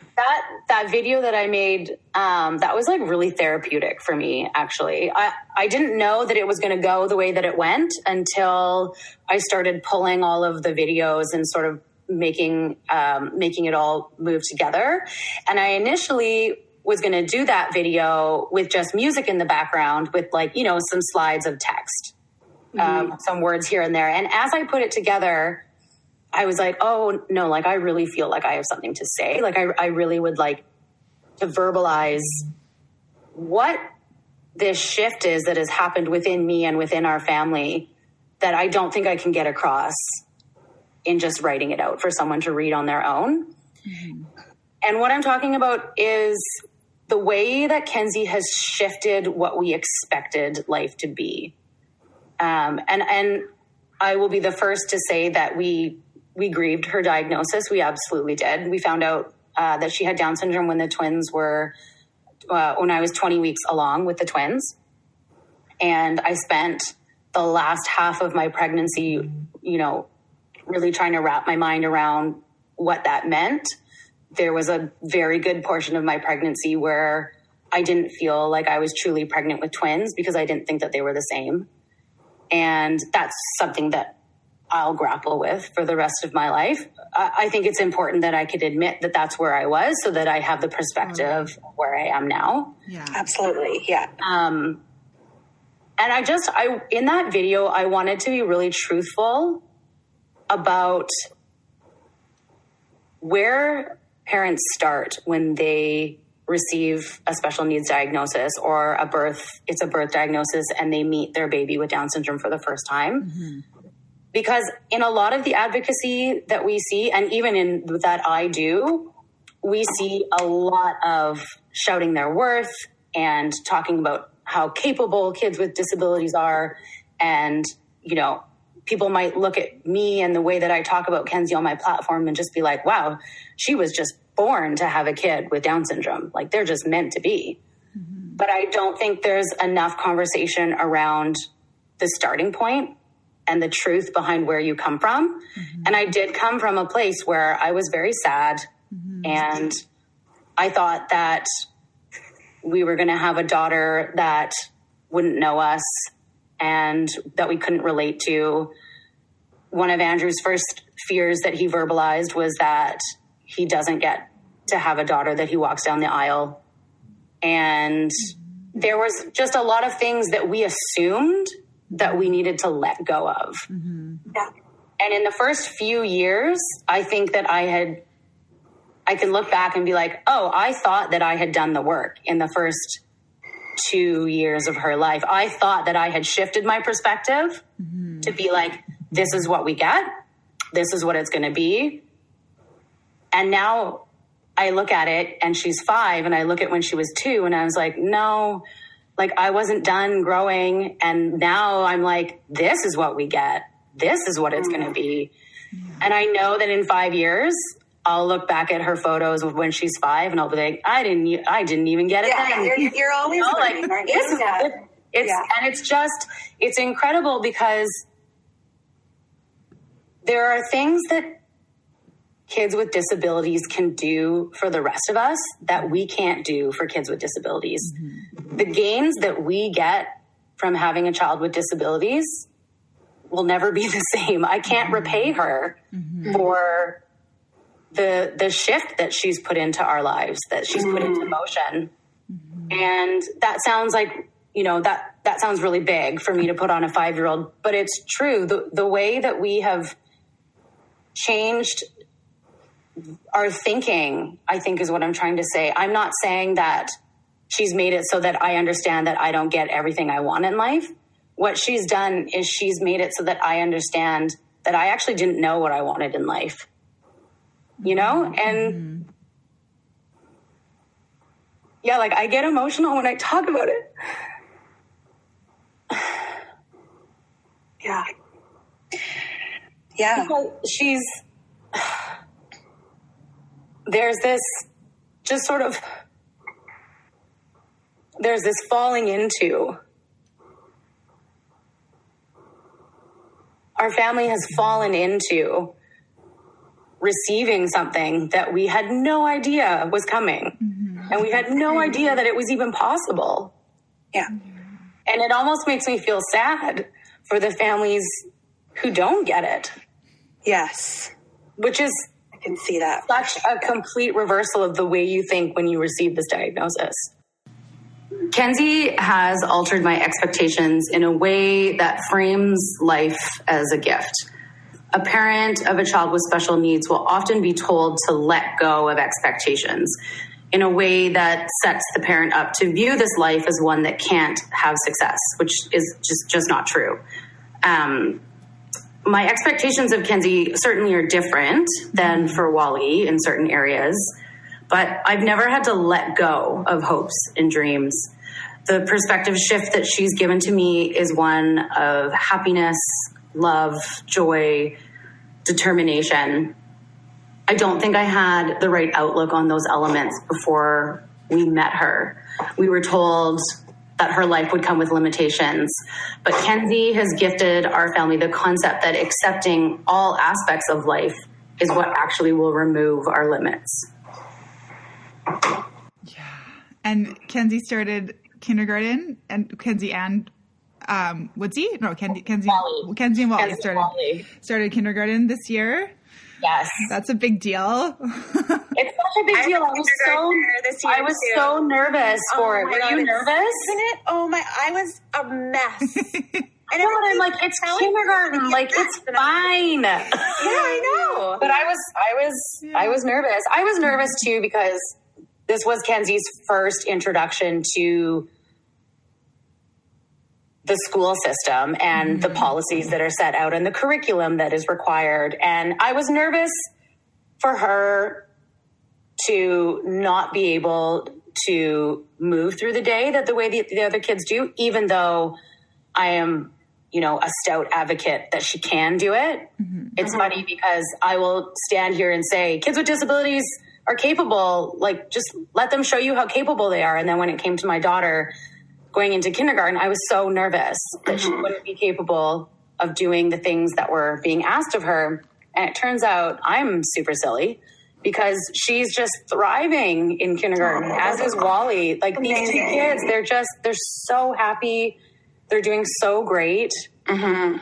That video that I made, that was like really therapeutic for me, actually. I didn't know that it was going to go the way that it went until I started pulling all of the videos and sort of making it all move together. And I initially was going to do that video with just music in the background with some slides of text, some words here and there. And as I put it together, I was like, oh no, I really feel like I have something to say. I really would like to verbalize what this shift is that has happened within me and within our family that I don't think I can get across in just writing it out for someone to read on their own. Mm-hmm. And what I'm talking about is the way that Kenzie has shifted what we expected life to be. And I will be the first to say that we grieved her diagnosis. We absolutely did. We found out that she had Down syndrome when the twins were, when I was 20 weeks along with the twins. And I spent the last half of my pregnancy, really trying to wrap my mind around what that meant. There was a very good portion of my pregnancy where I didn't feel like I was truly pregnant with twins because I didn't think that they were the same. And that's something that I'll grapple with for the rest of my life. I think it's important that I could admit that that's where I was so that I have the perspective of where I am now. Yeah, absolutely. Yeah. And in that video, I wanted to be really truthful about where parents start when they receive a special needs diagnosis or it's a birth diagnosis and they meet their baby with Down syndrome for the first time. Mm-hmm. Because in a lot of the advocacy that we see, and even in that I do, we see a lot of shouting their worth and talking about how capable kids with disabilities are. And, people might look at me and the way that I talk about Kenzie on my platform and just be like, wow, she was just born to have a kid with Down syndrome. Like, they're just meant to be. Mm-hmm. But I don't think there's enough conversation around the starting point and the truth behind where you come from. Mm-hmm. And I did come from a place where I was very sad. Mm-hmm. And I thought that we were going to have a daughter that wouldn't know us and that we couldn't relate to. One of Andrew's first fears that he verbalized was that he doesn't get to have a daughter that he walks down the aisle. And there was just a lot of things that we assumed that we needed to let go of. Mm-hmm. Yeah. And in the first few years, I think that I can look back and be like, oh, I thought that I had done the work in the first 2 years of her life. I thought that I had shifted my perspective to be like, this is what we get. This is what it's going to be. And now I look at it and she's 5 and I look at when she was 2 and I was like, no, like I wasn't done growing. And now I'm like, this is what we get. This is what it's going to be. And I know that in 5 years, I'll look back at her photos of when she's 5 and I'll be like, I didn't even get it then. You're always learning, aren't you? And it's incredible because there are things that kids with disabilities can do for the rest of us that we can't do for kids with disabilities. Mm-hmm. The gains that we get from having a child with disabilities will never be the same. I can't repay her for the shift that she's put into our lives, that she's put into motion. Mm-hmm. And that sounds like, that sounds really big for me to put on a 5-year-old, but it's true. The way that we have changed our thinking, I think, is what I'm trying to say. I'm not saying that she's made it so that I understand that I don't get everything I want in life. What she's done is she's made it so that I understand that I actually didn't know what I wanted in life. And yeah, like I get emotional when I talk about it. Yeah. Yeah. Because there's this falling into. Our family has fallen into receiving something that we had no idea was coming. Mm-hmm. And we had no idea that it was even possible. Yeah. And it almost makes me feel sad for the families who don't get it. Yes. Which is, I can see that. Such a complete reversal of the way you think when you receive this diagnosis. Kenzie has altered my expectations in a way that frames life as a gift. A parent of a child with special needs will often be told to let go of expectations in a way that sets the parent up to view this life as one that can't have success, which is just not true. My expectations of Kenzie certainly are different than for Wally in certain areas, but I've never had to let go of hopes and dreams. The perspective shift that she's given to me is one of happiness, love, joy, determination. I don't think I had the right outlook on those elements before we met her. We were told that her life would come with limitations, but Kenzie has gifted our family the concept that accepting all aspects of life is what actually will remove our limits. Yeah. And Kenzie started kindergarten, and Kenzie and Woodsy? No, Kenzie Wally. Kenzie and Wally Wally. started kindergarten this year. Yes. That's a big deal. It's such a big deal. I was so nervous for it. Were you nervous? Isn't it? Oh my, I was a mess. I know, and I'm like, it's kindergarten. Like, it's fine. Yeah, I know. But I was nervous. I was nervous too, because this was Kenzie's first introduction to the school system and the policies that are set out and the curriculum that is required. And I was nervous for her to not be able to move through the day that the way the other kids do, even though I am, a stout advocate that she can do it. It's funny because I will stand here and say, kids with disabilities are capable. Like, just let them show you how capable they are. And then when it came to my daughter going into kindergarten, I was so nervous that she wouldn't be capable of doing the things that were being asked of her. And it turns out I'm super silly because she's just thriving in kindergarten, as is Wally. Like, these two kids, they're so happy. They're doing so great. And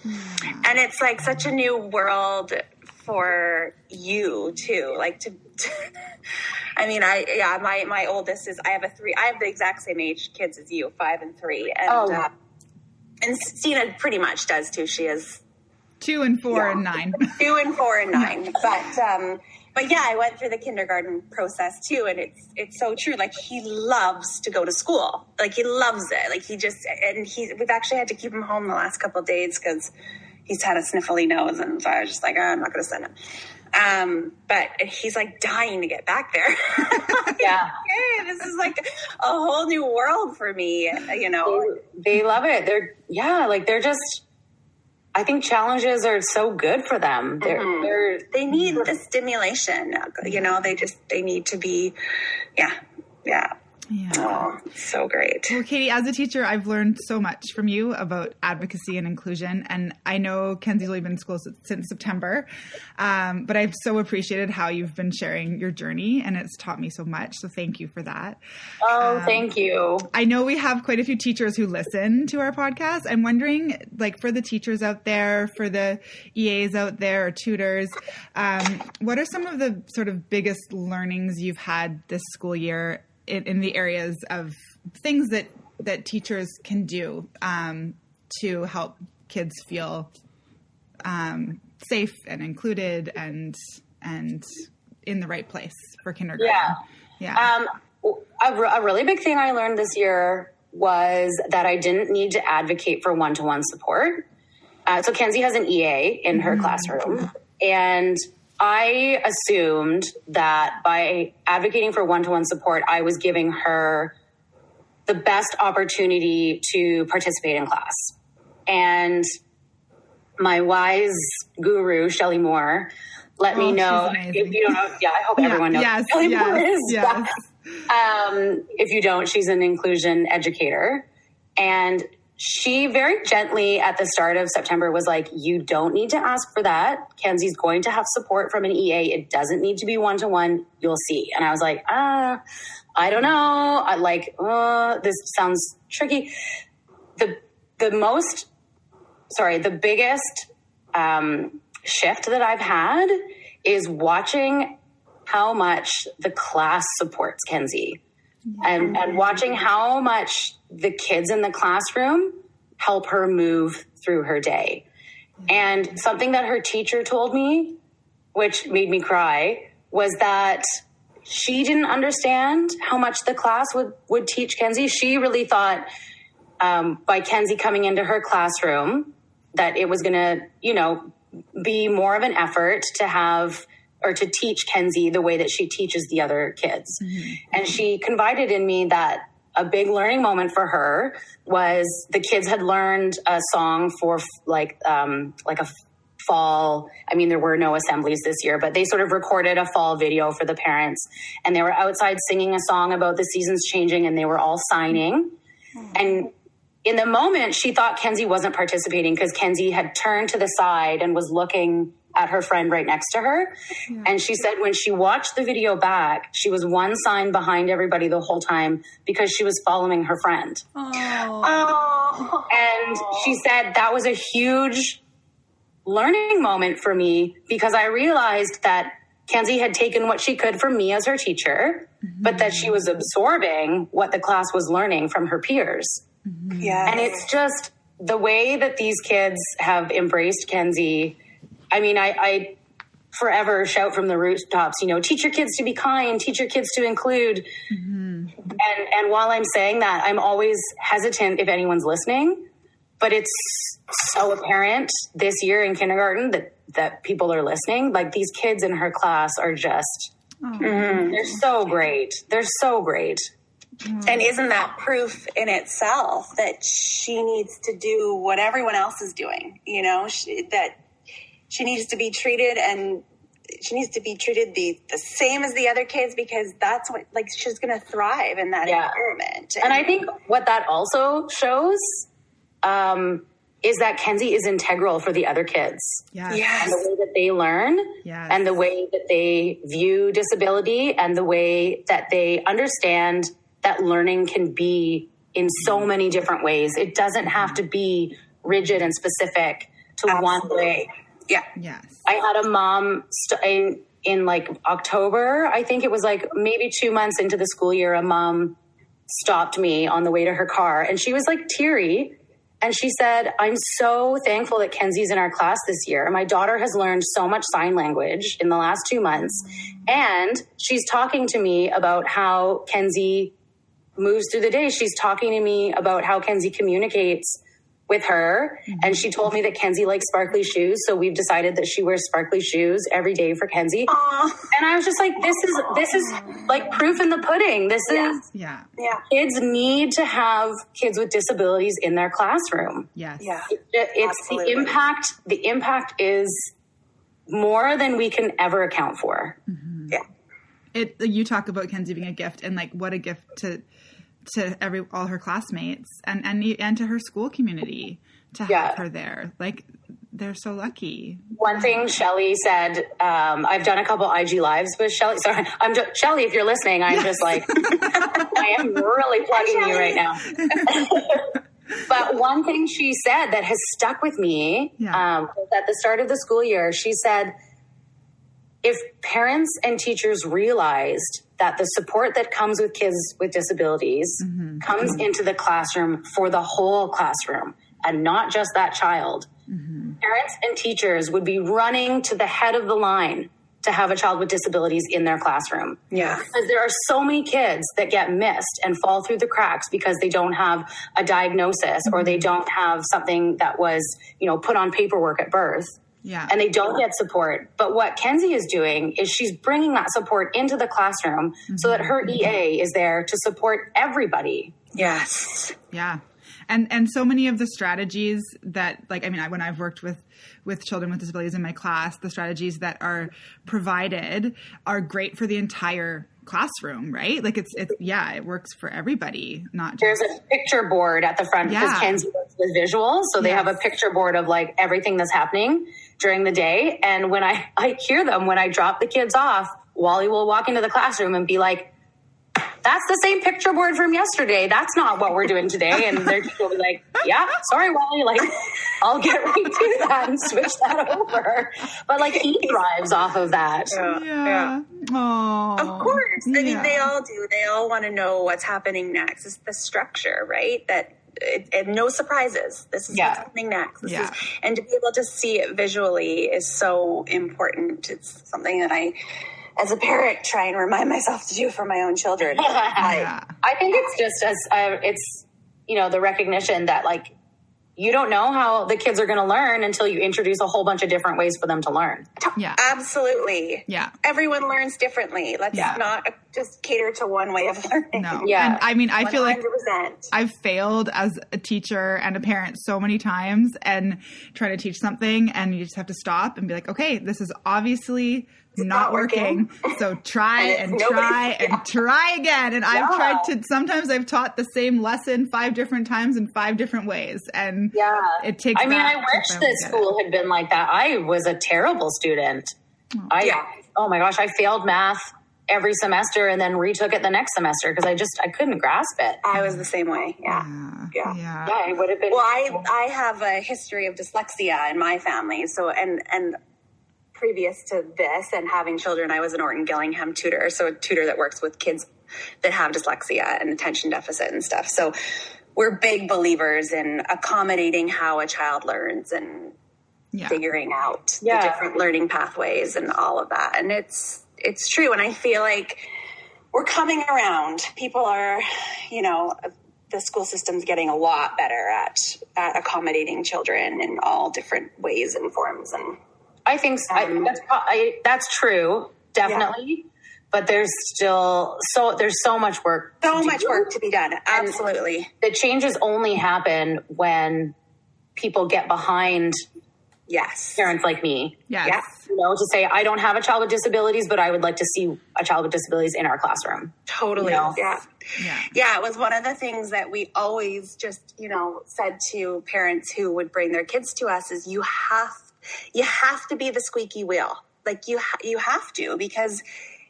it's like such a new world for you too. Like I mean, my oldest I have the exact same age kids as you, 5 and 3. And, and Stina pretty much does too. She is 2 and 4 and 9. 2 and 4 and 9. But yeah, I went through the kindergarten process too. And it's so true. Like, he loves to go to school. Like, he loves it. Like, we've actually had to keep him home the last couple of days because he's had a sniffly nose. And so I was just like, I'm not going to send him. But he's like dying to get back there. Yeah. Hey, this is like a whole new world for me, They love it. They're just, I think challenges are so good for them. They need the stimulation, they need to be, yeah. Oh, so great. Well, Katie, as a teacher, I've learned so much from you about advocacy and inclusion. And I know Kenzie's only been in school since September, but I've so appreciated how you've been sharing your journey, and it's taught me so much. So thank you for that. Oh, thank you. I know we have quite a few teachers who listen to our podcast. I'm wondering, like, for the teachers out there, for the EAs out there or tutors, what are some of the sort of biggest learnings you've had this school year in the areas of things that teachers can do to help kids feel safe and included and in the right place for kindergarten? Yeah. A really big thing I learned this year was that I didn't need to advocate for one-to-one support. So Kenzie has an EA in her classroom, and I assumed that by advocating for one-to-one support, I was giving her the best opportunity to participate in class. And my wise guru, Shelley Moore, let me know. If you don't know, I hope everyone knows who Shelley Moore is. Yes. If you don't, she's an inclusion educator. And she very gently at the start of September was like, you don't need to ask for that. Kenzie's going to have support from an EA. It doesn't need to be one-to-one. You'll see. And I was like, I don't know. This sounds tricky. The biggest shift that I've had is watching how much the class supports Kenzie. And watching how much the kids in the classroom help her move through her day. And something that her teacher told me, which made me cry, was that she didn't understand how much the class would teach Kenzie. She really thought by Kenzie coming into her classroom that it was going to, be more of an effort to have or to teach Kenzie the way that she teaches the other kids. And she confided in me that a big learning moment for her was the kids had learned a song for like a fall. I mean, there were no assemblies this year, but they sort of recorded a fall video for the parents, and they were outside singing a song about the seasons changing, and they were all signing. And in the moment, she thought Kenzie wasn't participating because Kenzie had turned to the side and was looking at her friend right next to her. And she said when she watched the video back, she was one sign behind everybody the whole time because she was following her friend. Oh. And she said that was a huge learning moment for me because I realized that Kenzie had taken what she could from me as her teacher, but that she was absorbing what the class was learning from her peers. Yeah. And it's just the way that these kids have embraced Kenzie. I mean, I forever shout from the rooftops, you know, teach your kids to be kind, teach your kids to include. And while I'm saying that, I'm always hesitant if anyone's listening, but it's so apparent this year in kindergarten that people are listening. Like, these kids in her class are just, they're so great. They're so great. And isn't that proof in itself that she needs to do what everyone else is doing? You know, that she needs to be treated, and she needs to be treated the same as the other kids, because that's what, like, she's going to thrive in that environment. And I think what that also shows is that Kenzie is integral for the other kids. Yes. And the way that they learn, and the way that they view disability, and the way that they understand that learning can be in so many different ways. It doesn't have to be rigid and specific to one way. Yeah. Yes. I had a mom in like October, I think it was like maybe 2 months into the school year, a mom stopped me on the way to her car, and she was like teary. And she said, I'm so thankful that Kenzie's in our class this year. My daughter has learned so much sign language in the last 2 months. And she's talking to me about how Kenzie moves through the day. She's talking to me about how Kenzie communicates with her. And she told me that Kenzie likes sparkly shoes. So we've decided that she wears sparkly shoes every day for Kenzie. Aww. And I was just like, this is like proof in the pudding. This is kids need to have kids with disabilities in their classroom. Yes. Yeah. It's Absolutely. the impact is more than we can ever account for. Yeah. You talk about Kenzie being a gift, and like, what a gift to all her classmates and to her school community to have her there. Like, they're so lucky. One thing Shelley said, I've done a couple IG lives with Shelley. Sorry, Shelley, if you're listening, I'm just like, I am really plugging you right now. But one thing she said that has stuck with me was at the start of the school year, she said, if parents and teachers realized that the support that comes with kids with disabilities comes into the classroom for the whole classroom and not just that child, parents and teachers would be running to the head of the line to have a child with disabilities in their classroom. Yeah. Because there are so many kids that get missed and fall through the cracks because they don't have a diagnosis or they don't have something that was, put on paperwork at birth. Yeah. And they don't get support. But what Kenzie is doing is she's bringing that support into the classroom so that her EA is there to support everybody. Yes. Yeah. And so many of the strategies that, like, I mean, when I've worked with children with disabilities in my class, the strategies that are provided are great for the entire classroom, right? Like, it works for everybody, not just... There's a picture board at the front because Kenzie works with visuals. So they have a picture board of like everything that's happening during the day. And when I hear them, when I drop the kids off, Wally will walk into the classroom and be like, that's the same picture board from yesterday. That's not what we're doing today. And they're just be like, yeah, sorry, Wally. Like, I'll get right to that and switch that over. But like, he thrives off of that. Yeah. Oh, of course. I mean, they all do. They all want to know what's happening next. It's the structure, right? And no surprises. This is what's happening next. And to be able to see it visually is so important. It's something that I, as a parent, try and remind myself to do for my own children. I think it's just it's the recognition that, like, you don't know how the kids are going to learn until you introduce a whole bunch of different ways for them to learn. Yeah, absolutely. Yeah, everyone learns differently. Let's not just cater to one way of learning. No, and I mean, I 100%. Feel like I've failed as a teacher and a parent so many times, and trying to teach something, and you just have to stop and be like, okay, this is obviously not working. So try and try again. And sometimes I've taught the same lesson 5 different times in 5 different ways. And it takes, I wish that school had been like that. I was a terrible student. Oh my gosh, I failed math every semester and then retook it the next semester because I couldn't grasp it. I was the same way. Yeah. It would have been. Well, I have a history of dyslexia in my family. So, and previous to this and having children, I was an Orton Gillingham tutor. So a tutor that works with kids that have dyslexia and attention deficit and stuff. So we're big believers in accommodating how a child learns and figuring out the different learning pathways and all of that. And it's true. And I feel like we're coming around. People are, the school system's getting a lot better at accommodating children in all different ways and forms. And I think that's true, definitely. Yeah. But there's still so much work. Work to be done. Absolutely. And the changes only happen when people get behind parents like me. Yes. To say, I don't have a child with disabilities, but I would like to see a child with disabilities in our classroom. Totally. Yeah. It was one of the things that we always just, said to parents who would bring their kids to us is you have to be the squeaky wheel. Like you have to, because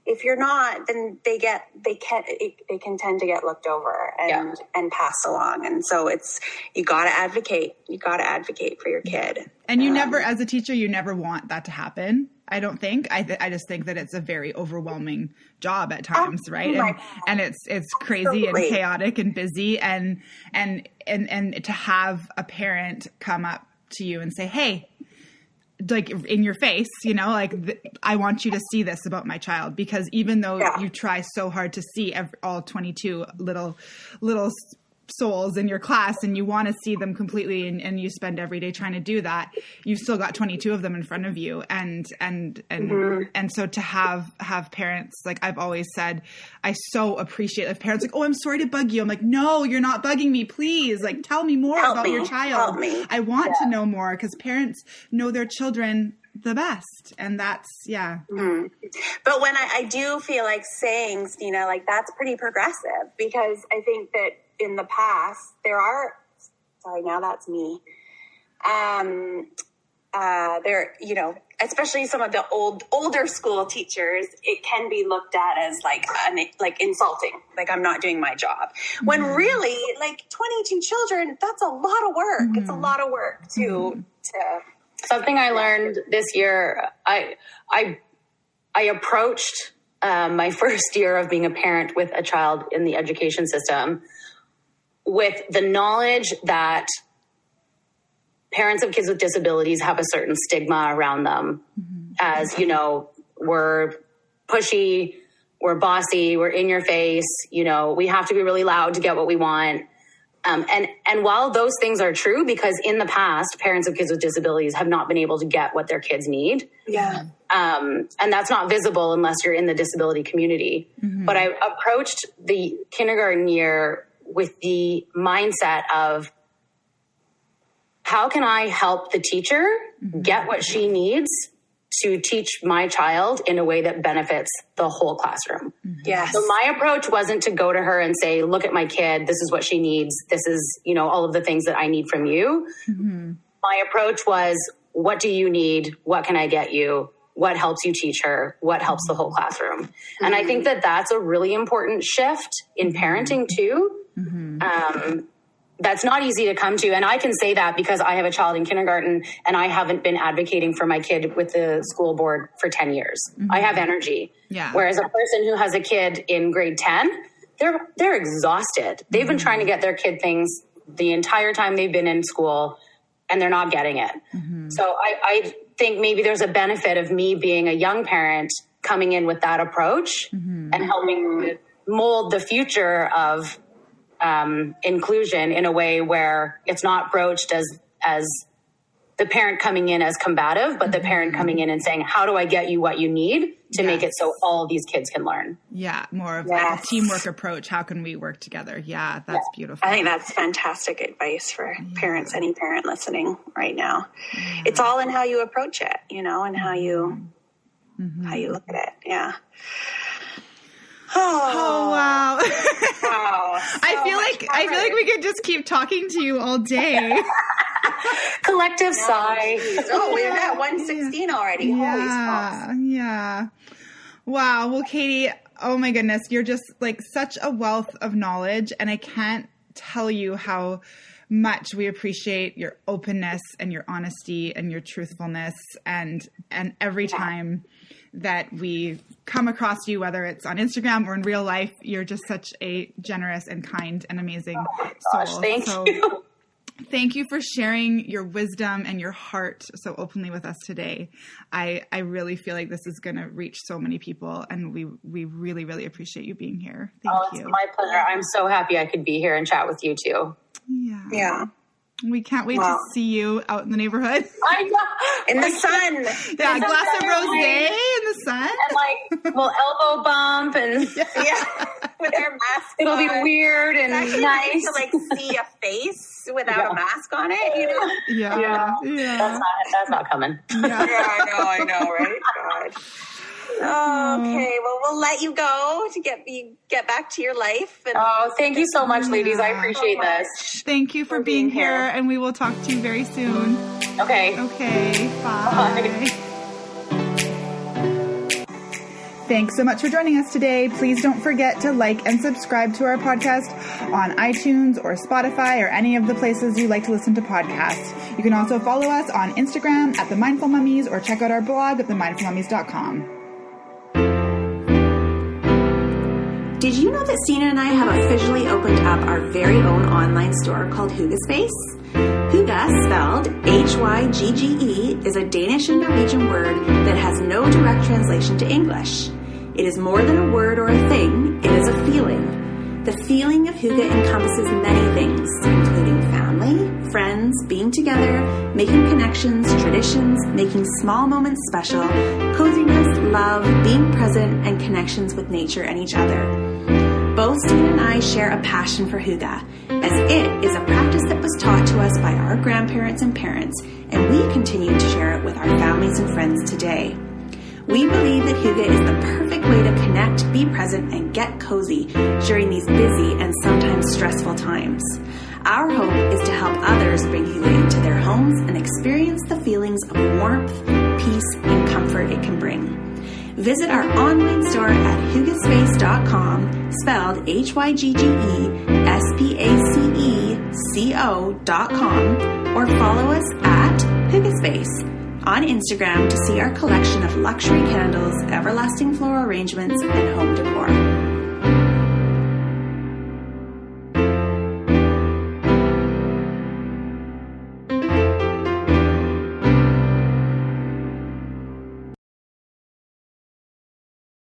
if you're not, then they can tend to get looked over and passed along. And so you got to advocate. You got to advocate for your kid. And you never, as a teacher, you never want that to happen. I don't think. I just think that it's a very overwhelming job at times, right? And it's crazy and chaotic and busy and to have a parent come up to you and say, hey, like in your face, I want you to see this about my child, because even though you try so hard to see all 22 little souls in your class and you want to see them completely and you spend every day trying to do that, you've still got 22 of them in front of you. And so to have parents, like I've always said, I so appreciate if parents like, oh, I'm sorry to bug you. I'm like, no, you're not bugging me. Please, like, tell me more about your child. I want to know more, because parents know their children the best. And that's, Mm-hmm. But when I do feel like saying, like that's pretty progressive, because I think that in the past now that's me. Especially some of the older school teachers, it can be looked at as like insulting, like I'm not doing my job. Mm-hmm. When really, like 22 children, that's a lot of work. Mm-hmm. It's a lot of work to. Something I learned this year, I approached my first year of being a parent with a child in the education system with the knowledge that parents of kids with disabilities have a certain stigma around them. Mm-hmm. As, we're pushy, we're bossy, we're in your face, we have to be really loud to get what we want. And while those things are true, because in the past, parents of kids with disabilities have not been able to get what their kids need. Yeah. And that's not visible unless you're in the disability community. Mm-hmm. But I approached the kindergarten year with the mindset of, how can I help the teacher get what she needs to teach my child in a way that benefits the whole classroom? Yes. So my approach wasn't to go to her and say, look at my kid, this is what she needs, this is, all of the things that I need from you. Mm-hmm. My approach was, what do you need? What can I get you? What helps you teach her? What helps the whole classroom? Mm-hmm. And I think that that's a really important shift in parenting too. Mm-hmm. That's not easy to come to. And I can say that because I have a child in kindergarten and I haven't been advocating for my kid with the school board for 10 years. Mm-hmm. I have energy. Yeah. Whereas a person who has a kid in grade 10, they're exhausted. They've been trying to get their kid things the entire time they've been in school and they're not getting it. Mm-hmm. So I think maybe there's a benefit of me being a young parent coming in with that approach and helping mold the future of inclusion in a way where it's not broached as the parent coming in as combative, but the parent coming in and saying, how do I get you what you need to make it so all these kids can learn? Yeah. More of like a teamwork approach. How can we work together? Yeah. That's beautiful. I think that's fantastic advice for parents, any parent listening right now. Yeah. It's all in how you approach it, and how you look at it. Yeah. Oh wow! Wow! I feel like we could just keep talking to you all day. Collective sigh. Oh, we're at 116 already. Yeah, yeah. Wow. Well, Katie, Oh my goodness. You're just like such a wealth of knowledge. And I can't tell you how much we appreciate your openness and your honesty and your truthfulness. And every time that we come across you, whether it's on Instagram or in real life, you're just such a generous and kind and amazing soul. Thank you. Thank you for sharing your wisdom and your heart so openly with us today. I really feel like this is going to reach so many people, and we really, really appreciate you being here. Thank you. It's my pleasure. I'm so happy I could be here and chat with you too. Yeah. We can't wait to see you out in the neighborhood. I know. In the sun. Yeah, a glass of rosé in the sun. And like, we'll elbow bump and With our mask it'll be on. weird and It's actually nice. nice to like see a face without a mask on it, you know? Yeah. That's not coming. I know, right? God. Okay, well, we'll let you go to get back to your life. And Thank you so much, ladies. I appreciate this. Thank you for being here, and we will talk to you very soon. Okay. Bye. Thanks so much for joining us today. Please don't forget to like and subscribe to our podcast on iTunes or Spotify or any of the places you like to listen to podcasts. You can also follow us on Instagram at The Mindful Mummies or check out our blog at themindfulmummies.com. Did you know that Sina and I have officially opened up our very own online store called Hygge Space? Hygge, spelled Hygge, is a Danish and Norwegian word that has no direct translation to English. It is more than a word or a thing, it is a feeling. The feeling of Hygge encompasses many things, including family, friends, being together, making connections, traditions, making small moments special, coziness, love, being present, and connections with nature and each other. Both Stina and I share a passion for Hygge, as it is a practice that was taught to us by our grandparents and parents, and we continue to share it with our families and friends today. We believe that Hygge is the perfect way to connect, be present, and get cozy during these busy and sometimes stressful times. Our hope is to help others bring Hygge into their homes and experience the feelings of warmth, peace, and comfort it can bring. Visit our online store at hyggespace.com, spelled HYGGESPACECO.com, or follow us at Hyggespace on Instagram to see our collection of luxury candles, everlasting floral arrangements, and home decor.